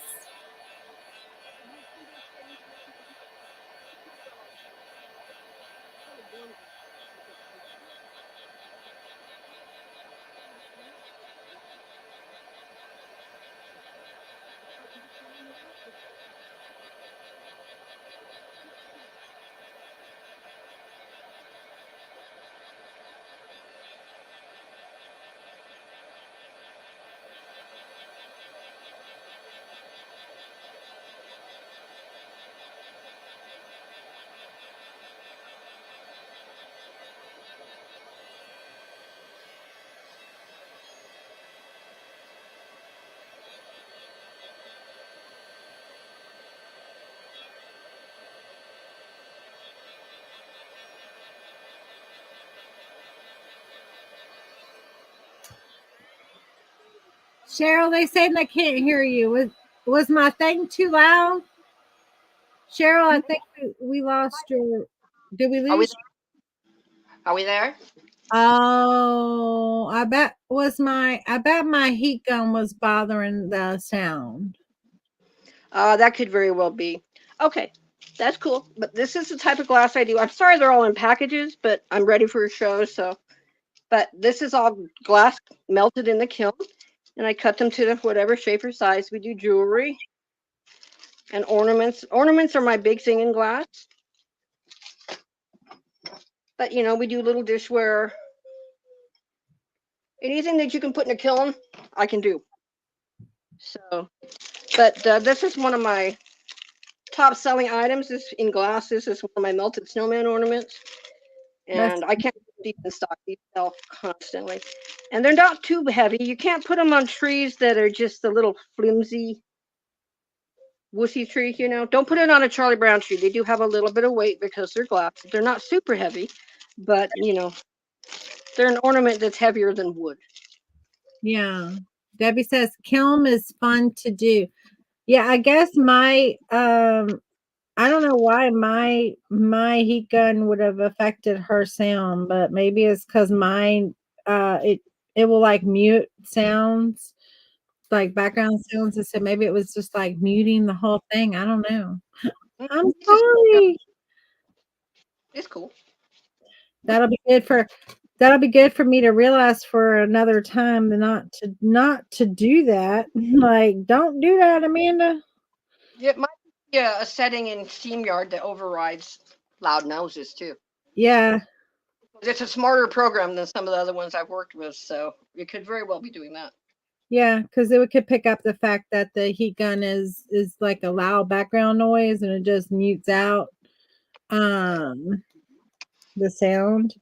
Cheryl, they said they can't hear you. Was my thing too loud? Cheryl, I think we lost your. Did we lose? Are we there? Oh, I bet my heat gun was bothering the sound. That could very well be. Okay, that's cool. But this is the type of glass I do. I'm sorry they're all in packages, but I'm ready for a show. So, but this is all glass melted in the kiln, and I cut them to whatever shape or size. We do jewelry and ornaments. Ornaments are my big thing in glass. But we do little dishware. Anything that you can put in a kiln, I can do. So, but this is one of my top selling items. Is in glass. This is one of my melted snowman ornaments, and I can't keep in stock. These sell constantly, and they're not too heavy. You can't put them on trees that are just a little flimsy, wussy tree. Don't put it on a Charlie Brown tree. They do have a little bit of weight because they're glass. They're not super heavy, but they're an ornament that's heavier than wood. Yeah. Debbie says kiln is fun to do. Yeah, I guess my I don't know why my heat gun would have affected her sound, but maybe it's because mine it will like mute sounds, like background sounds, and so maybe it was just like muting the whole thing. I don't know. I'm sorry. It's cool. That'll be good for me to realize for another time not to do that. Like, don't do that, Amanda. It might be a setting in SteamYard that overrides loud noises too. Yeah. It's a smarter program than some of the other ones I've worked with, so it could very well be doing that. Yeah, because it could pick up the fact that the heat gun is like a loud background noise and it just mutes out the sound.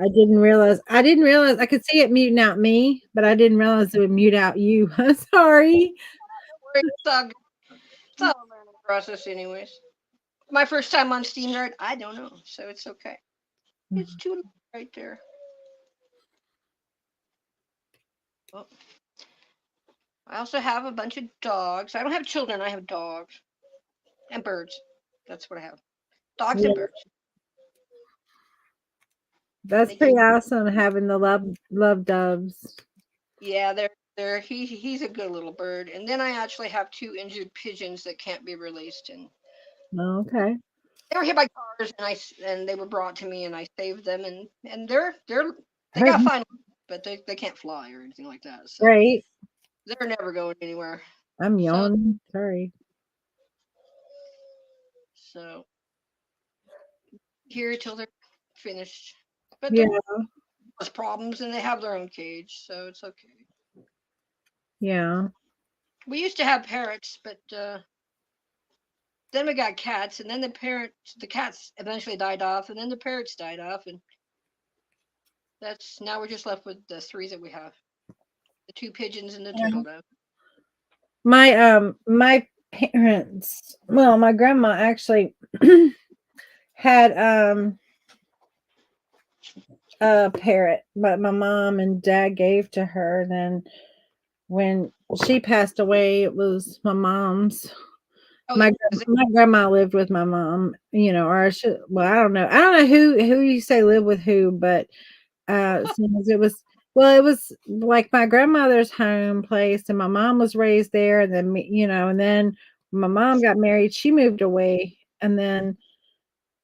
I could see it muting out me, but I didn't realize it would mute out you. Sorry. It's all a learning process, anyways. My first time on SteamYard, I don't know, so it's okay. It's too late right there. Oh. I also have a bunch of dogs. I don't have children. I have dogs and birds. That's what I have. Dogs and birds. That's pretty awesome having the love doves. Yeah, he's a good little bird. And then I actually have 2 injured pigeons that can't be released, and Okay. they were hit by cars, and they were brought to me, and I saved them, and they got fine, but they can't fly or anything like that. So Right. they're never going anywhere. I'm yawning. Sorry. So here till they're finished. But Yeah. there's problems, and they have their own cage, so it's okay. Yeah. We used to have parrots, but then we got cats, and then the cats eventually died off, and then the parrots died off, and now we're just left with the three that we have: the two pigeons and the turtle dove. My parents, well, my grandma actually had a parrot, but my mom and dad gave to her. Then when she passed away, it was my mom's. Oh, My yeah, my grandma lived with my mom, or I don't know. I don't know who you say live with who, but since it was it was like my grandmother's home place, and my mom was raised there, and then and then my mom got married, she moved away, and then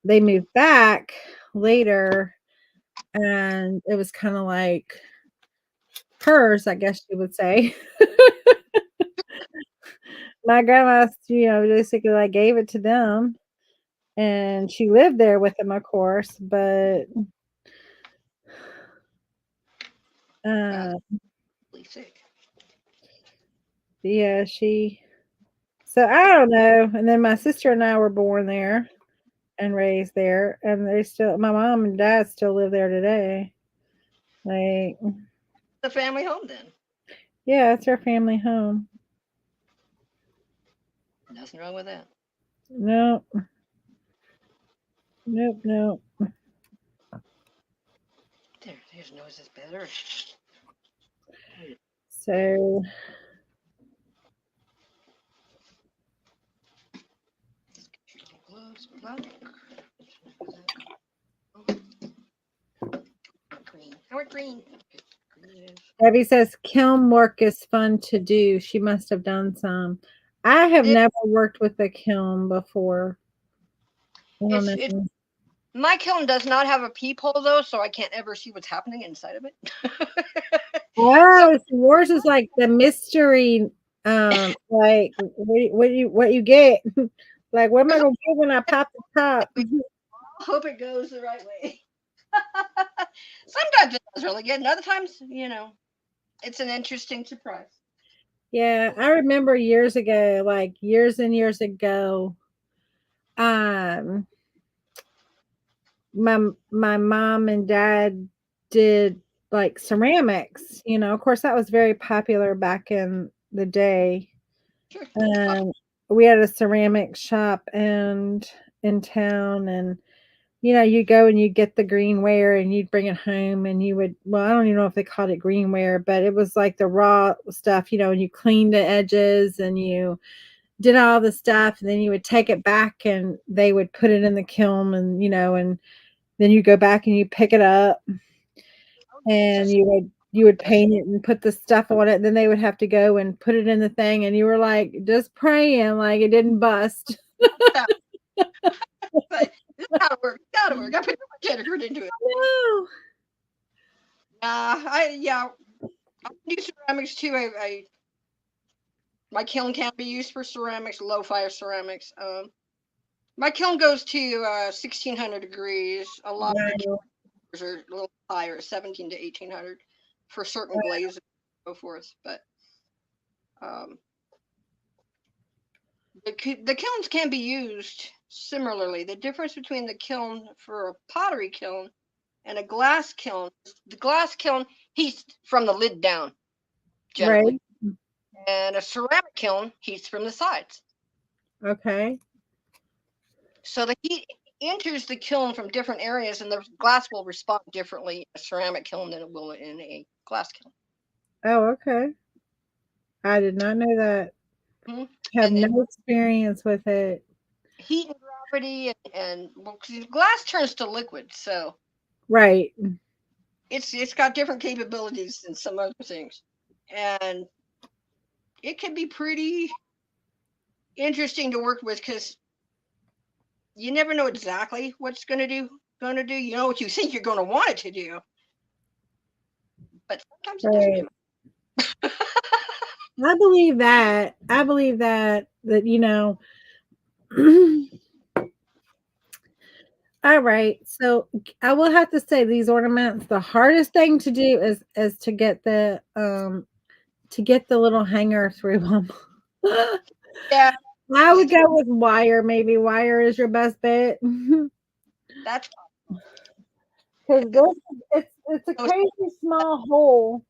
they moved back later, and it was kind of like hers, I guess you would say. My grandma, basically like gave it to them, and she lived there with them, of course, but that's uh, really sick. yeah, so I don't know. And then my sister and I were born there and raised there, and my mom and dad still live there today. Like, The family home, then. yeah, it's our family home. Nothing wrong with that. Nope, nope, nope. His nose is better. So, Howard Green. Debbie says kiln work is fun to do. She must have done some. I have never worked with a kiln before. I don't know. My kiln does not have a peephole, though, so I can't ever see what's happening inside of it. Oh, so yours is like the mystery. Like what you get? Like, what am I gonna get when I pop the top? I hope it goes the right way. Sometimes it does really good, and other times, it's an interesting surprise. Yeah, I remember years ago, like years and years ago, um, my mom and dad did like ceramics. Of course, that was very popular back in the day. Sure. We had a ceramic shop and in town, and you go and you get the greenware and you'd bring it home, and you would, I don't even know if they called it greenware, but it was like the raw stuff, and you cleaned the edges and you did all the stuff, and then you would take it back and they would put it in the kiln, and and then you go back and you pick it up, and you would paint it and put the stuff on it, and then they would have to go and put it in the thing, and you were like just praying like it didn't bust. But it's gotta work. It's gotta work. I put too much effort into it. No. I do ceramics too. My kiln can be used for ceramics, low fire ceramics. My kiln goes to 1600 degrees. A lot of the kilns are a little higher, 17 to 1800 for certain glazes and so forth. But the kilns can be used similarly. The difference between the kiln for a pottery kiln and a glass kiln, the glass kiln heats from the lid down, generally. Right. And a ceramic kiln heats from the sides. Okay. So the heat enters the kiln from different areas, and the glass will respond differently in a ceramic kiln than it will in a glass kiln. Oh, okay. I did not know that. Mm-hmm. Have no experience with it. Heat and gravity, and well, because glass turns to liquid, so right. It's got different capabilities than some other things, and it can be pretty interesting to work with because you never know exactly what's going to do. You know what you think you're going to want it to do, but sometimes it doesn't do. I believe that. All right. So I will have to say these ornaments, the hardest thing to do is to get the little hanger through them. Yeah, I would just to, go with wire. Maybe wire is your best bet. that's Because it. it's a crazy small hole.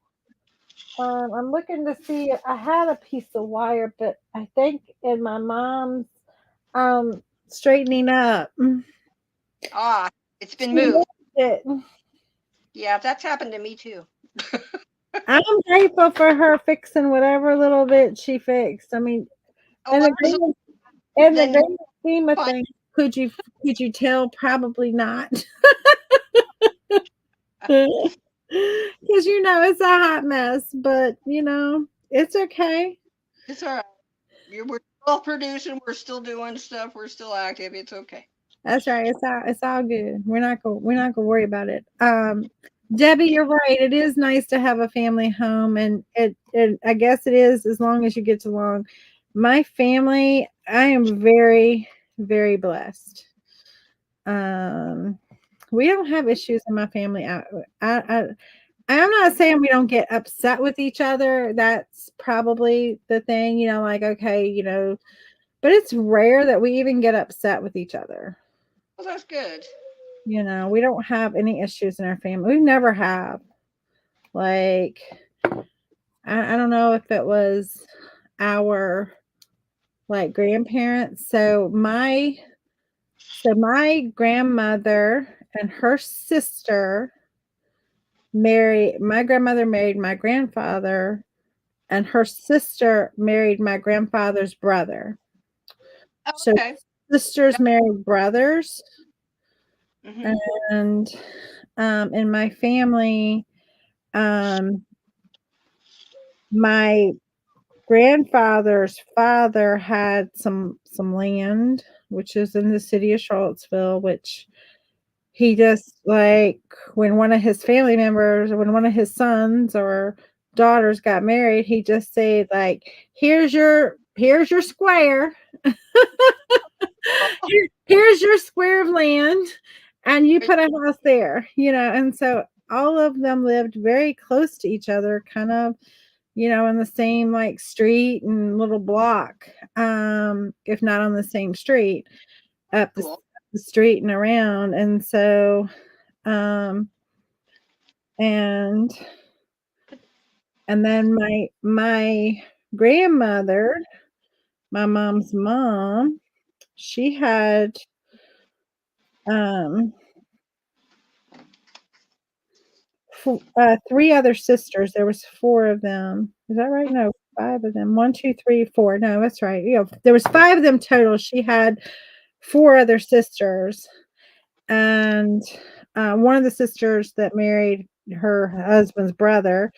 I'm looking to see. I had a piece of wire, but I think in my mom's straightening up, Ah, it's she been moved. moved it. Yeah, that's happened to me too. I'm grateful for her fixing whatever little bit she fixed. I mean, Oh, in the absolutely. grand, in the Then grand scheme of fine. things, could you tell? Probably not, because it's a hot mess. But it's okay. It's all right. We're still producing. We're still doing stuff. We're still active. It's okay. That's right. It's all good. We're not gonna worry about it. Debbie, you're right. It is nice to have a family home, and I guess it is as long as you get along. My family, I am very, very blessed. Um, we don't have issues in my family. I I'm not saying we don't get upset with each other. That's probably the thing, like okay, but it's rare that we even get upset with each other. Well, that's good. We don't have any issues in our family. We never have. Like, I don't know if it was our like grandparents. So my grandmother and her sister married my grandmother married my grandfather, and her sister married my grandfather's brother. Oh, So okay. sisters married brothers, Mm-hmm. and in my family, um my grandfather's father had some land, which is in the city of Charlottesville, which he just like when one of his sons or daughters got married, he just said like, here's your square. Here's your square of land, and you put a house there, and so all of them lived very close to each other, kind of in the same like street and little block, if not on the same street, up Cool. the street and around. And so, um, and and then my grandmother, my mom's mom, she had um three other sisters. There was four of them. Is that right? No, five of them. One, two, three, four. No, that's right. There was five of them total. She had four other sisters, and one of the sisters that married her husband's brother,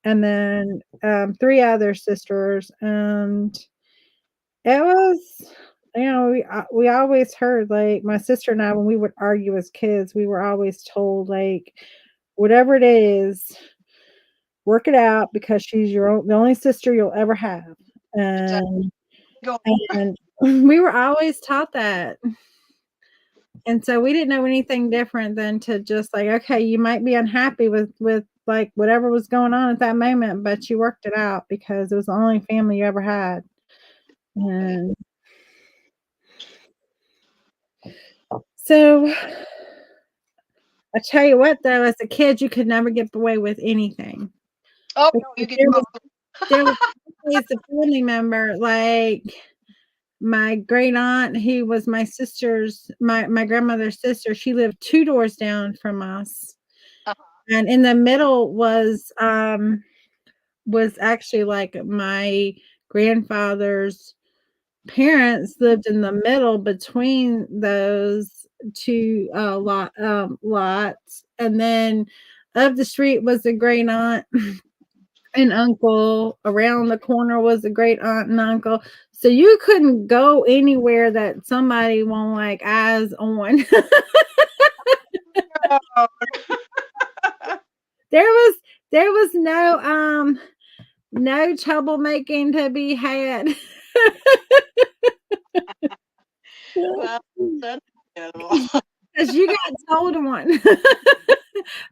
and then three other sisters. And it was, we always heard, like, my sister and I, when we would argue as kids, we were always told, like, whatever it is, work it out because she's the only sister you'll ever have. Exactly. And Go. and we were always taught that. And so we didn't know anything different than to just like, okay, you might be unhappy with like whatever was going on at that moment, but you worked it out because it was the only family you ever had. And so I tell you what, though, as a kid, you could never get away with anything Oh no, you because get there was always a family member like my great aunt, who was my grandmother's sister. She lived two doors down from us, and in the middle was actually like my grandfather's parents lived in the middle between those two lots, and then up the street was a great aunt and uncle. Around the corner was a great aunt and uncle. So you couldn't go anywhere that somebody won't like eyes on. Oh, there was there was no troublemaking to be had. well, that's terrible. because you got told one.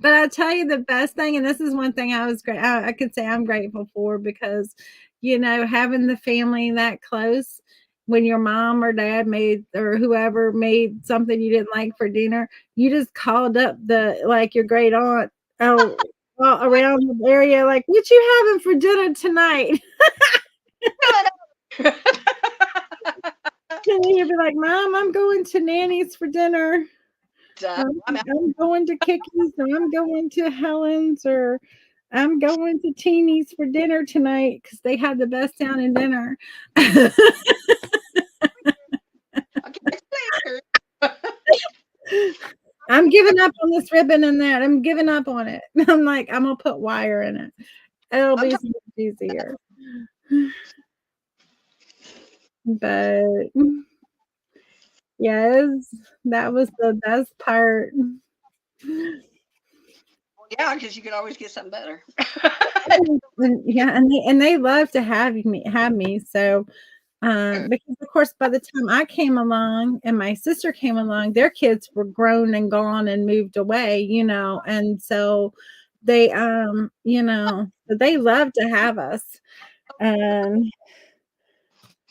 But I tell you the best thing, and this is one thing I could say I'm grateful for because, having the family that close when your mom or dad made or whoever made something you didn't like for dinner, you just called up your great aunt oh, around the area, like, what you having for dinner tonight? And you'd be like, Mom, I'm going to Nanny's for dinner. I'm going to Kicky's or I'm going to Helen's or I'm going to Teeny's for dinner tonight because they had the best down in dinner. I'm giving up on this ribbon and that. I'm giving up on it. I'm like, I'm gonna put wire in it. It'll be so much easier. But yes, that was the best part. Yeah, because you could always get something better. Yeah, and they love to have me. So because of course by the time I came along and my sister came along, their kids were grown and gone and moved away, and so they they love to have us. And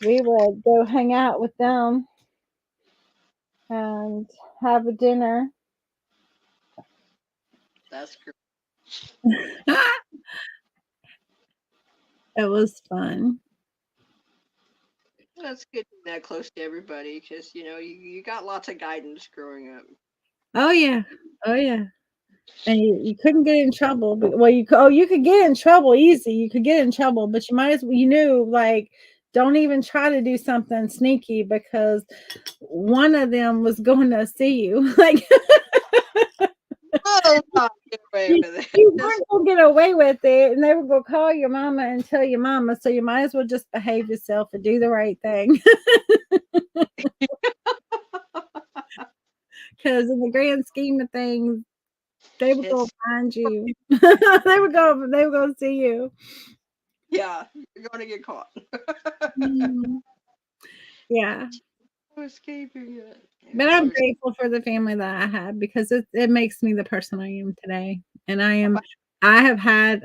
we would go hang out with them and have a dinner. That's great. It was fun. That's good being that close to everybody because you got lots of guidance growing up. Oh yeah. Oh yeah. And you couldn't get in trouble. Well, you could get in trouble easy. You could get in trouble, but you knew, like, don't even try to do something sneaky because one of them was going to see you. Like, Oh, no, get away you, with it. you weren't going to get away with it, and they were going to call your mama and tell your mama. So you might as well just behave yourself and do the right thing. Because in the grand scheme of things, they were going to find you. They were going to see you. Yeah, you're going to get caught. Yeah. Escaping it. But I'm grateful for the family that I had because it makes me the person I am today. And I have had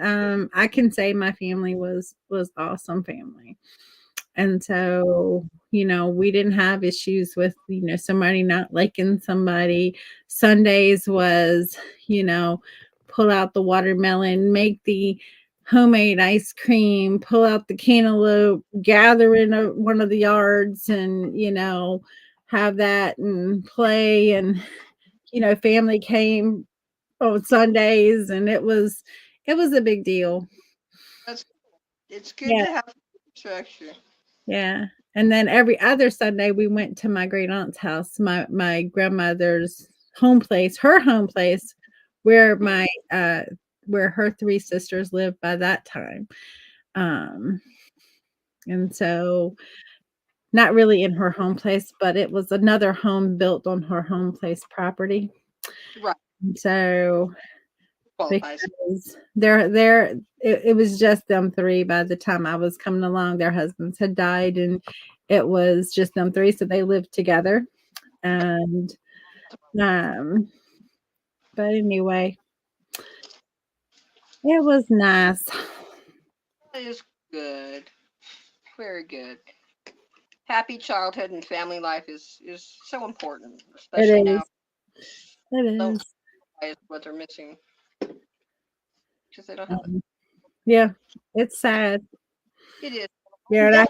I can say my family was awesome family. And so, we didn't have issues with, somebody not liking somebody. Sundays was, pull out the watermelon, make the homemade ice cream, pull out the cantaloupe, gather in one of the yards and, have that and play. And, family came on Sundays and it was a big deal. It's good to have structure. Yeah. And then every other Sunday we went to my great aunt's house, my grandmother's home place, her home place, where where her three sisters lived by that time. And so not really in her home place, but it was another home built on her home place property. Right. So because it was just them three by the time I was coming along. Their husbands had died and it was just them three. So they lived together. And but anyway, it was nice. That is good. Very good. Happy childhood and family life is so important, especially now. It is. What they're missing because they don't have it. Yeah, it's sad. It is. Yeah,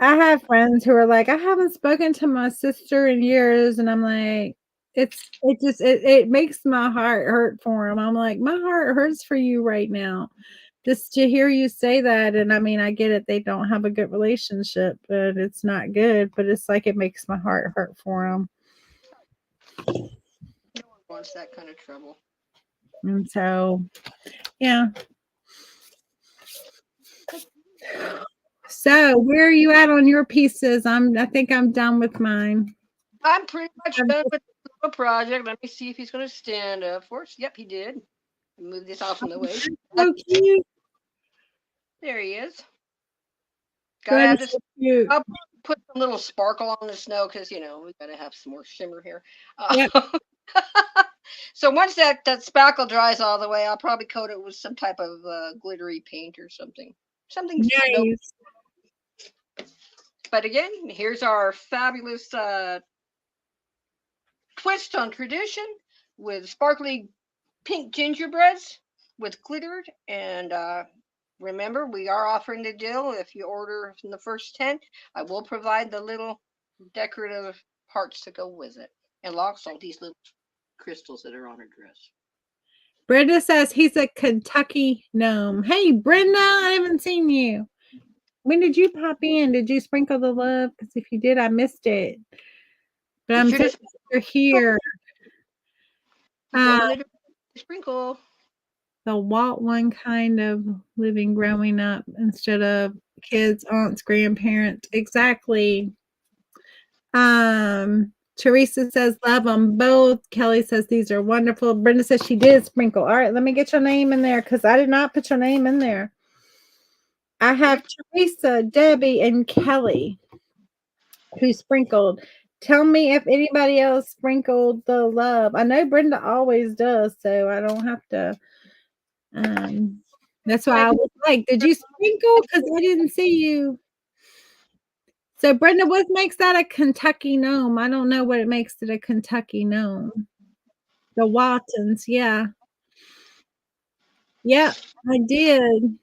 I have friends who are like, I haven't spoken to my sister in years, and I'm like, it makes my heart hurt for them. I'm like, my heart hurts for you right now, just to hear you say that. And I mean, I get it; they don't have a good relationship, but it's not good. But it's like it makes my heart hurt for them. No one wants that kind of trouble. And so, yeah. So, where are you at on your pieces? I think I'm done with mine. I'm pretty much done with the project. Let me see if he's going to stand up for us. Yep, he did. Move this off from the way. So cute. There he is. So cute. I'll put some little sparkle on the snow because we got to have some more shimmer here. Yep. So once that spackle dries all the way, I'll probably coat it with some type of glittery paint or something. Something snow. Nice. But again, here's our fabulous twist on tradition with sparkly pink gingerbreads with glittered. And remember, we are offering the deal. If you order from the first 10, I will provide the little decorative hearts to go with it. And also these little crystals that are on her dress. Brenda says he's a Kentucky gnome. Hey, Brenda, I haven't seen you. When did you pop in? Did you sprinkle the love? Because if you did, I missed it. But I'm so glad you're here. Sprinkle. The Walt one kind of living growing up instead of kids, aunts, grandparents. Exactly. Teresa says love them both. Kelly says these are wonderful. Brenda says she did sprinkle. All right, let me get your name in there because I did not put your name in there. I have Teresa, Debbie, and Kelly who sprinkled. Tell me if anybody else sprinkled the love. I know Brenda always does, so I don't have to. That's why I was like, did you sprinkle? Because I didn't see you. So, Brenda, what makes that a Kentucky gnome? I don't know what it makes it a Kentucky gnome. The Waltons, yeah. Yeah, I did.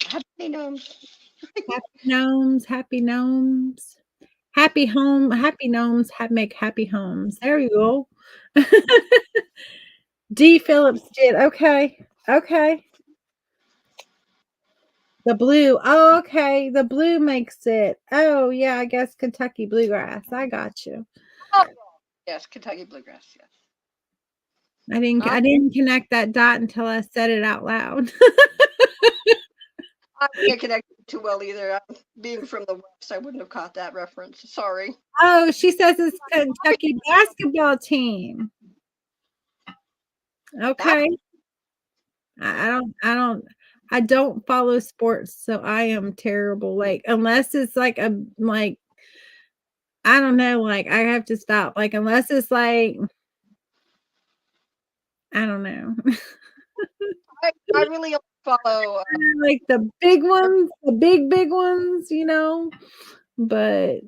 Happy gnomes. Happy gnomes, happy gnomes. Happy gnomes make happy homes. There you go. D. Phillips did. Okay. Okay. The blue. Oh, okay. The blue makes it. Oh, yeah, I guess Kentucky bluegrass. I got you. Oh, yes, Kentucky bluegrass, yes. I didn't connect that dot until I said it out loud. I can't connect too well either. Being from the West, I wouldn't have caught that reference. Sorry. Oh, she says it's Kentucky basketball team. Okay. I don't follow sports, so I am terrible. Like unless it's like I don't know, like I have to stop. Like unless it's like I don't know. I really follow like the big ones, the big ones, you know. But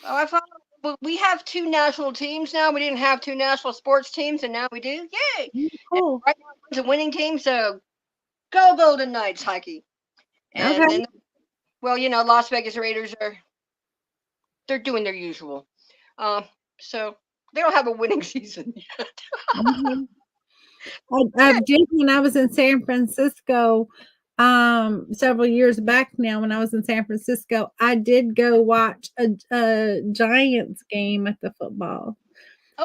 I follow. Well, we have 2 national teams now. We didn't have 2 national sports teams, and now we do. Yay! cool. Right now, it's a winning team, so go Golden Knights, Heike. And then, well, Las Vegas Raiders they're doing their usual. So they don't have a winning season yet. I did when I was in San Francisco several years back now. When I was in San Francisco, I did go watch a Giants game at the football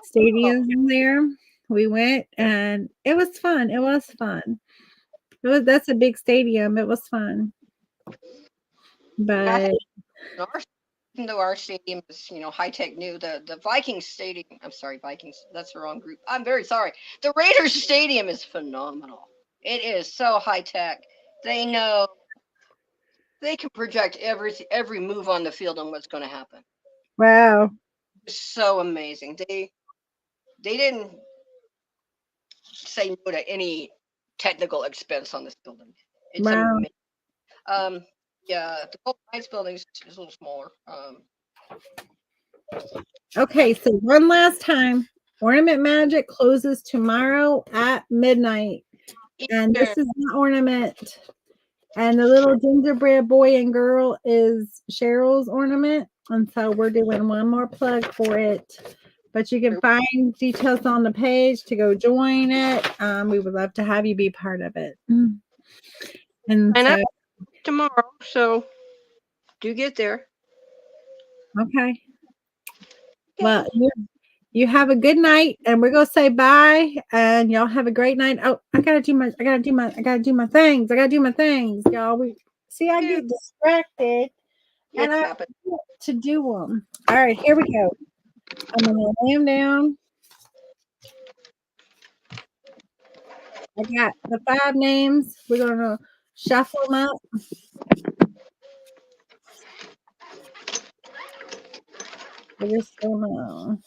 stadium there. We went and it was fun. That's a big stadium. It was fun. But even though our stadium is, high-tech new, the Vikings stadium, I'm sorry, Vikings, that's the wrong group. I'm very sorry. The Raiders stadium is phenomenal. It is so high-tech. They know they can project every move on the field and what's going to happen. Wow. It's so amazing. They didn't say no to any technical expense on this building. It's amazing. Yeah, the Golden Knights building is a little smaller. Okay, so one last time. Ornament Magic closes tomorrow at midnight. And this is an ornament. And the little gingerbread boy and girl is Cheryl's ornament. And so we're doing one more plug for it. But you can find details on the page to go join it. We would love to have you be part of it. And so, tomorrow, so do get there. Okay. Well, you have a good night, and we're gonna say bye, and y'all have a great night. Oh, I gotta do my things. Y'all. I get distracted, and I forget to do them. All right, here we go. I'm gonna lay them down. I got the 5 names. We're gonna shuffle them up. We're just gonna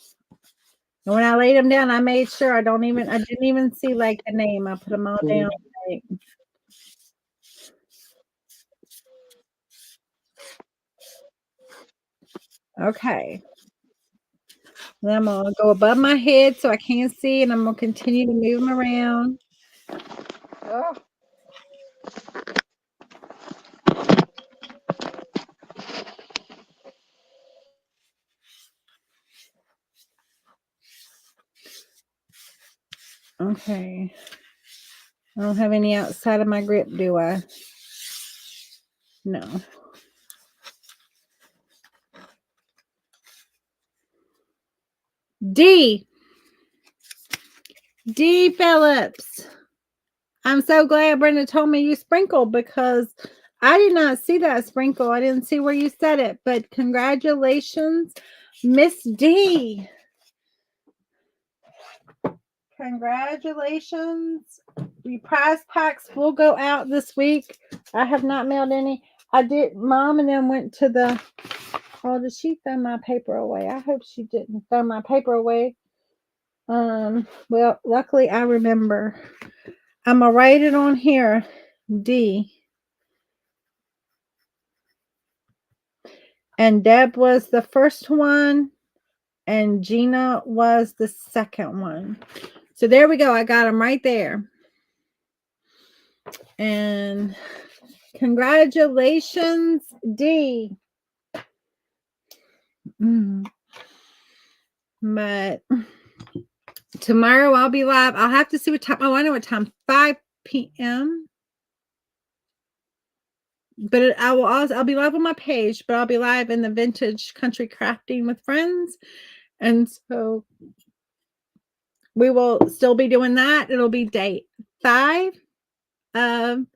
And when I laid them down, I made sure I didn't even see like the name. I put them all down. Like, okay. Then I'm gonna go above my head so I can't see, and I'm gonna continue to move them around. Oh. Okay. I don't have any outside of my grip, do I? No. D Phillips. I'm so glad Brenda told me you sprinkled because I did not see that sprinkle. I didn't see where you said it, but congratulations, Miss D. Congratulations. The prize packs will go out this week. I have not mailed any. I did, Mom, and then went to the, oh, did she throw my paper away? I hope she didn't throw my paper away. Well, luckily I remember. I'm gonna write it on here. D. And Deb was the first one, and Gina was the second one. So there we go. I got them right there. And congratulations, D. But tomorrow I'll be live. I'll have to see what time. Oh, I know what time. 5 p.m. But I'll be live on my page, but I'll be live in the Vintage Country Crafting with Friends. And so we will still be doing that. It'll be day 5 of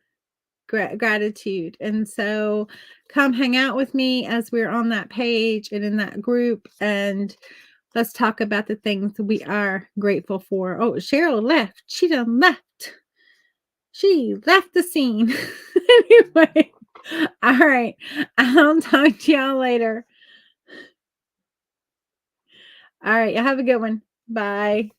gratitude. And so come hang out with me as we're on that page and in that group, and let's talk about the things we are grateful for. Oh, Cheryl left. She done left. She left the scene. Anyway, all right. I'll talk to y'all later. All right. Y'all have a good one. Bye.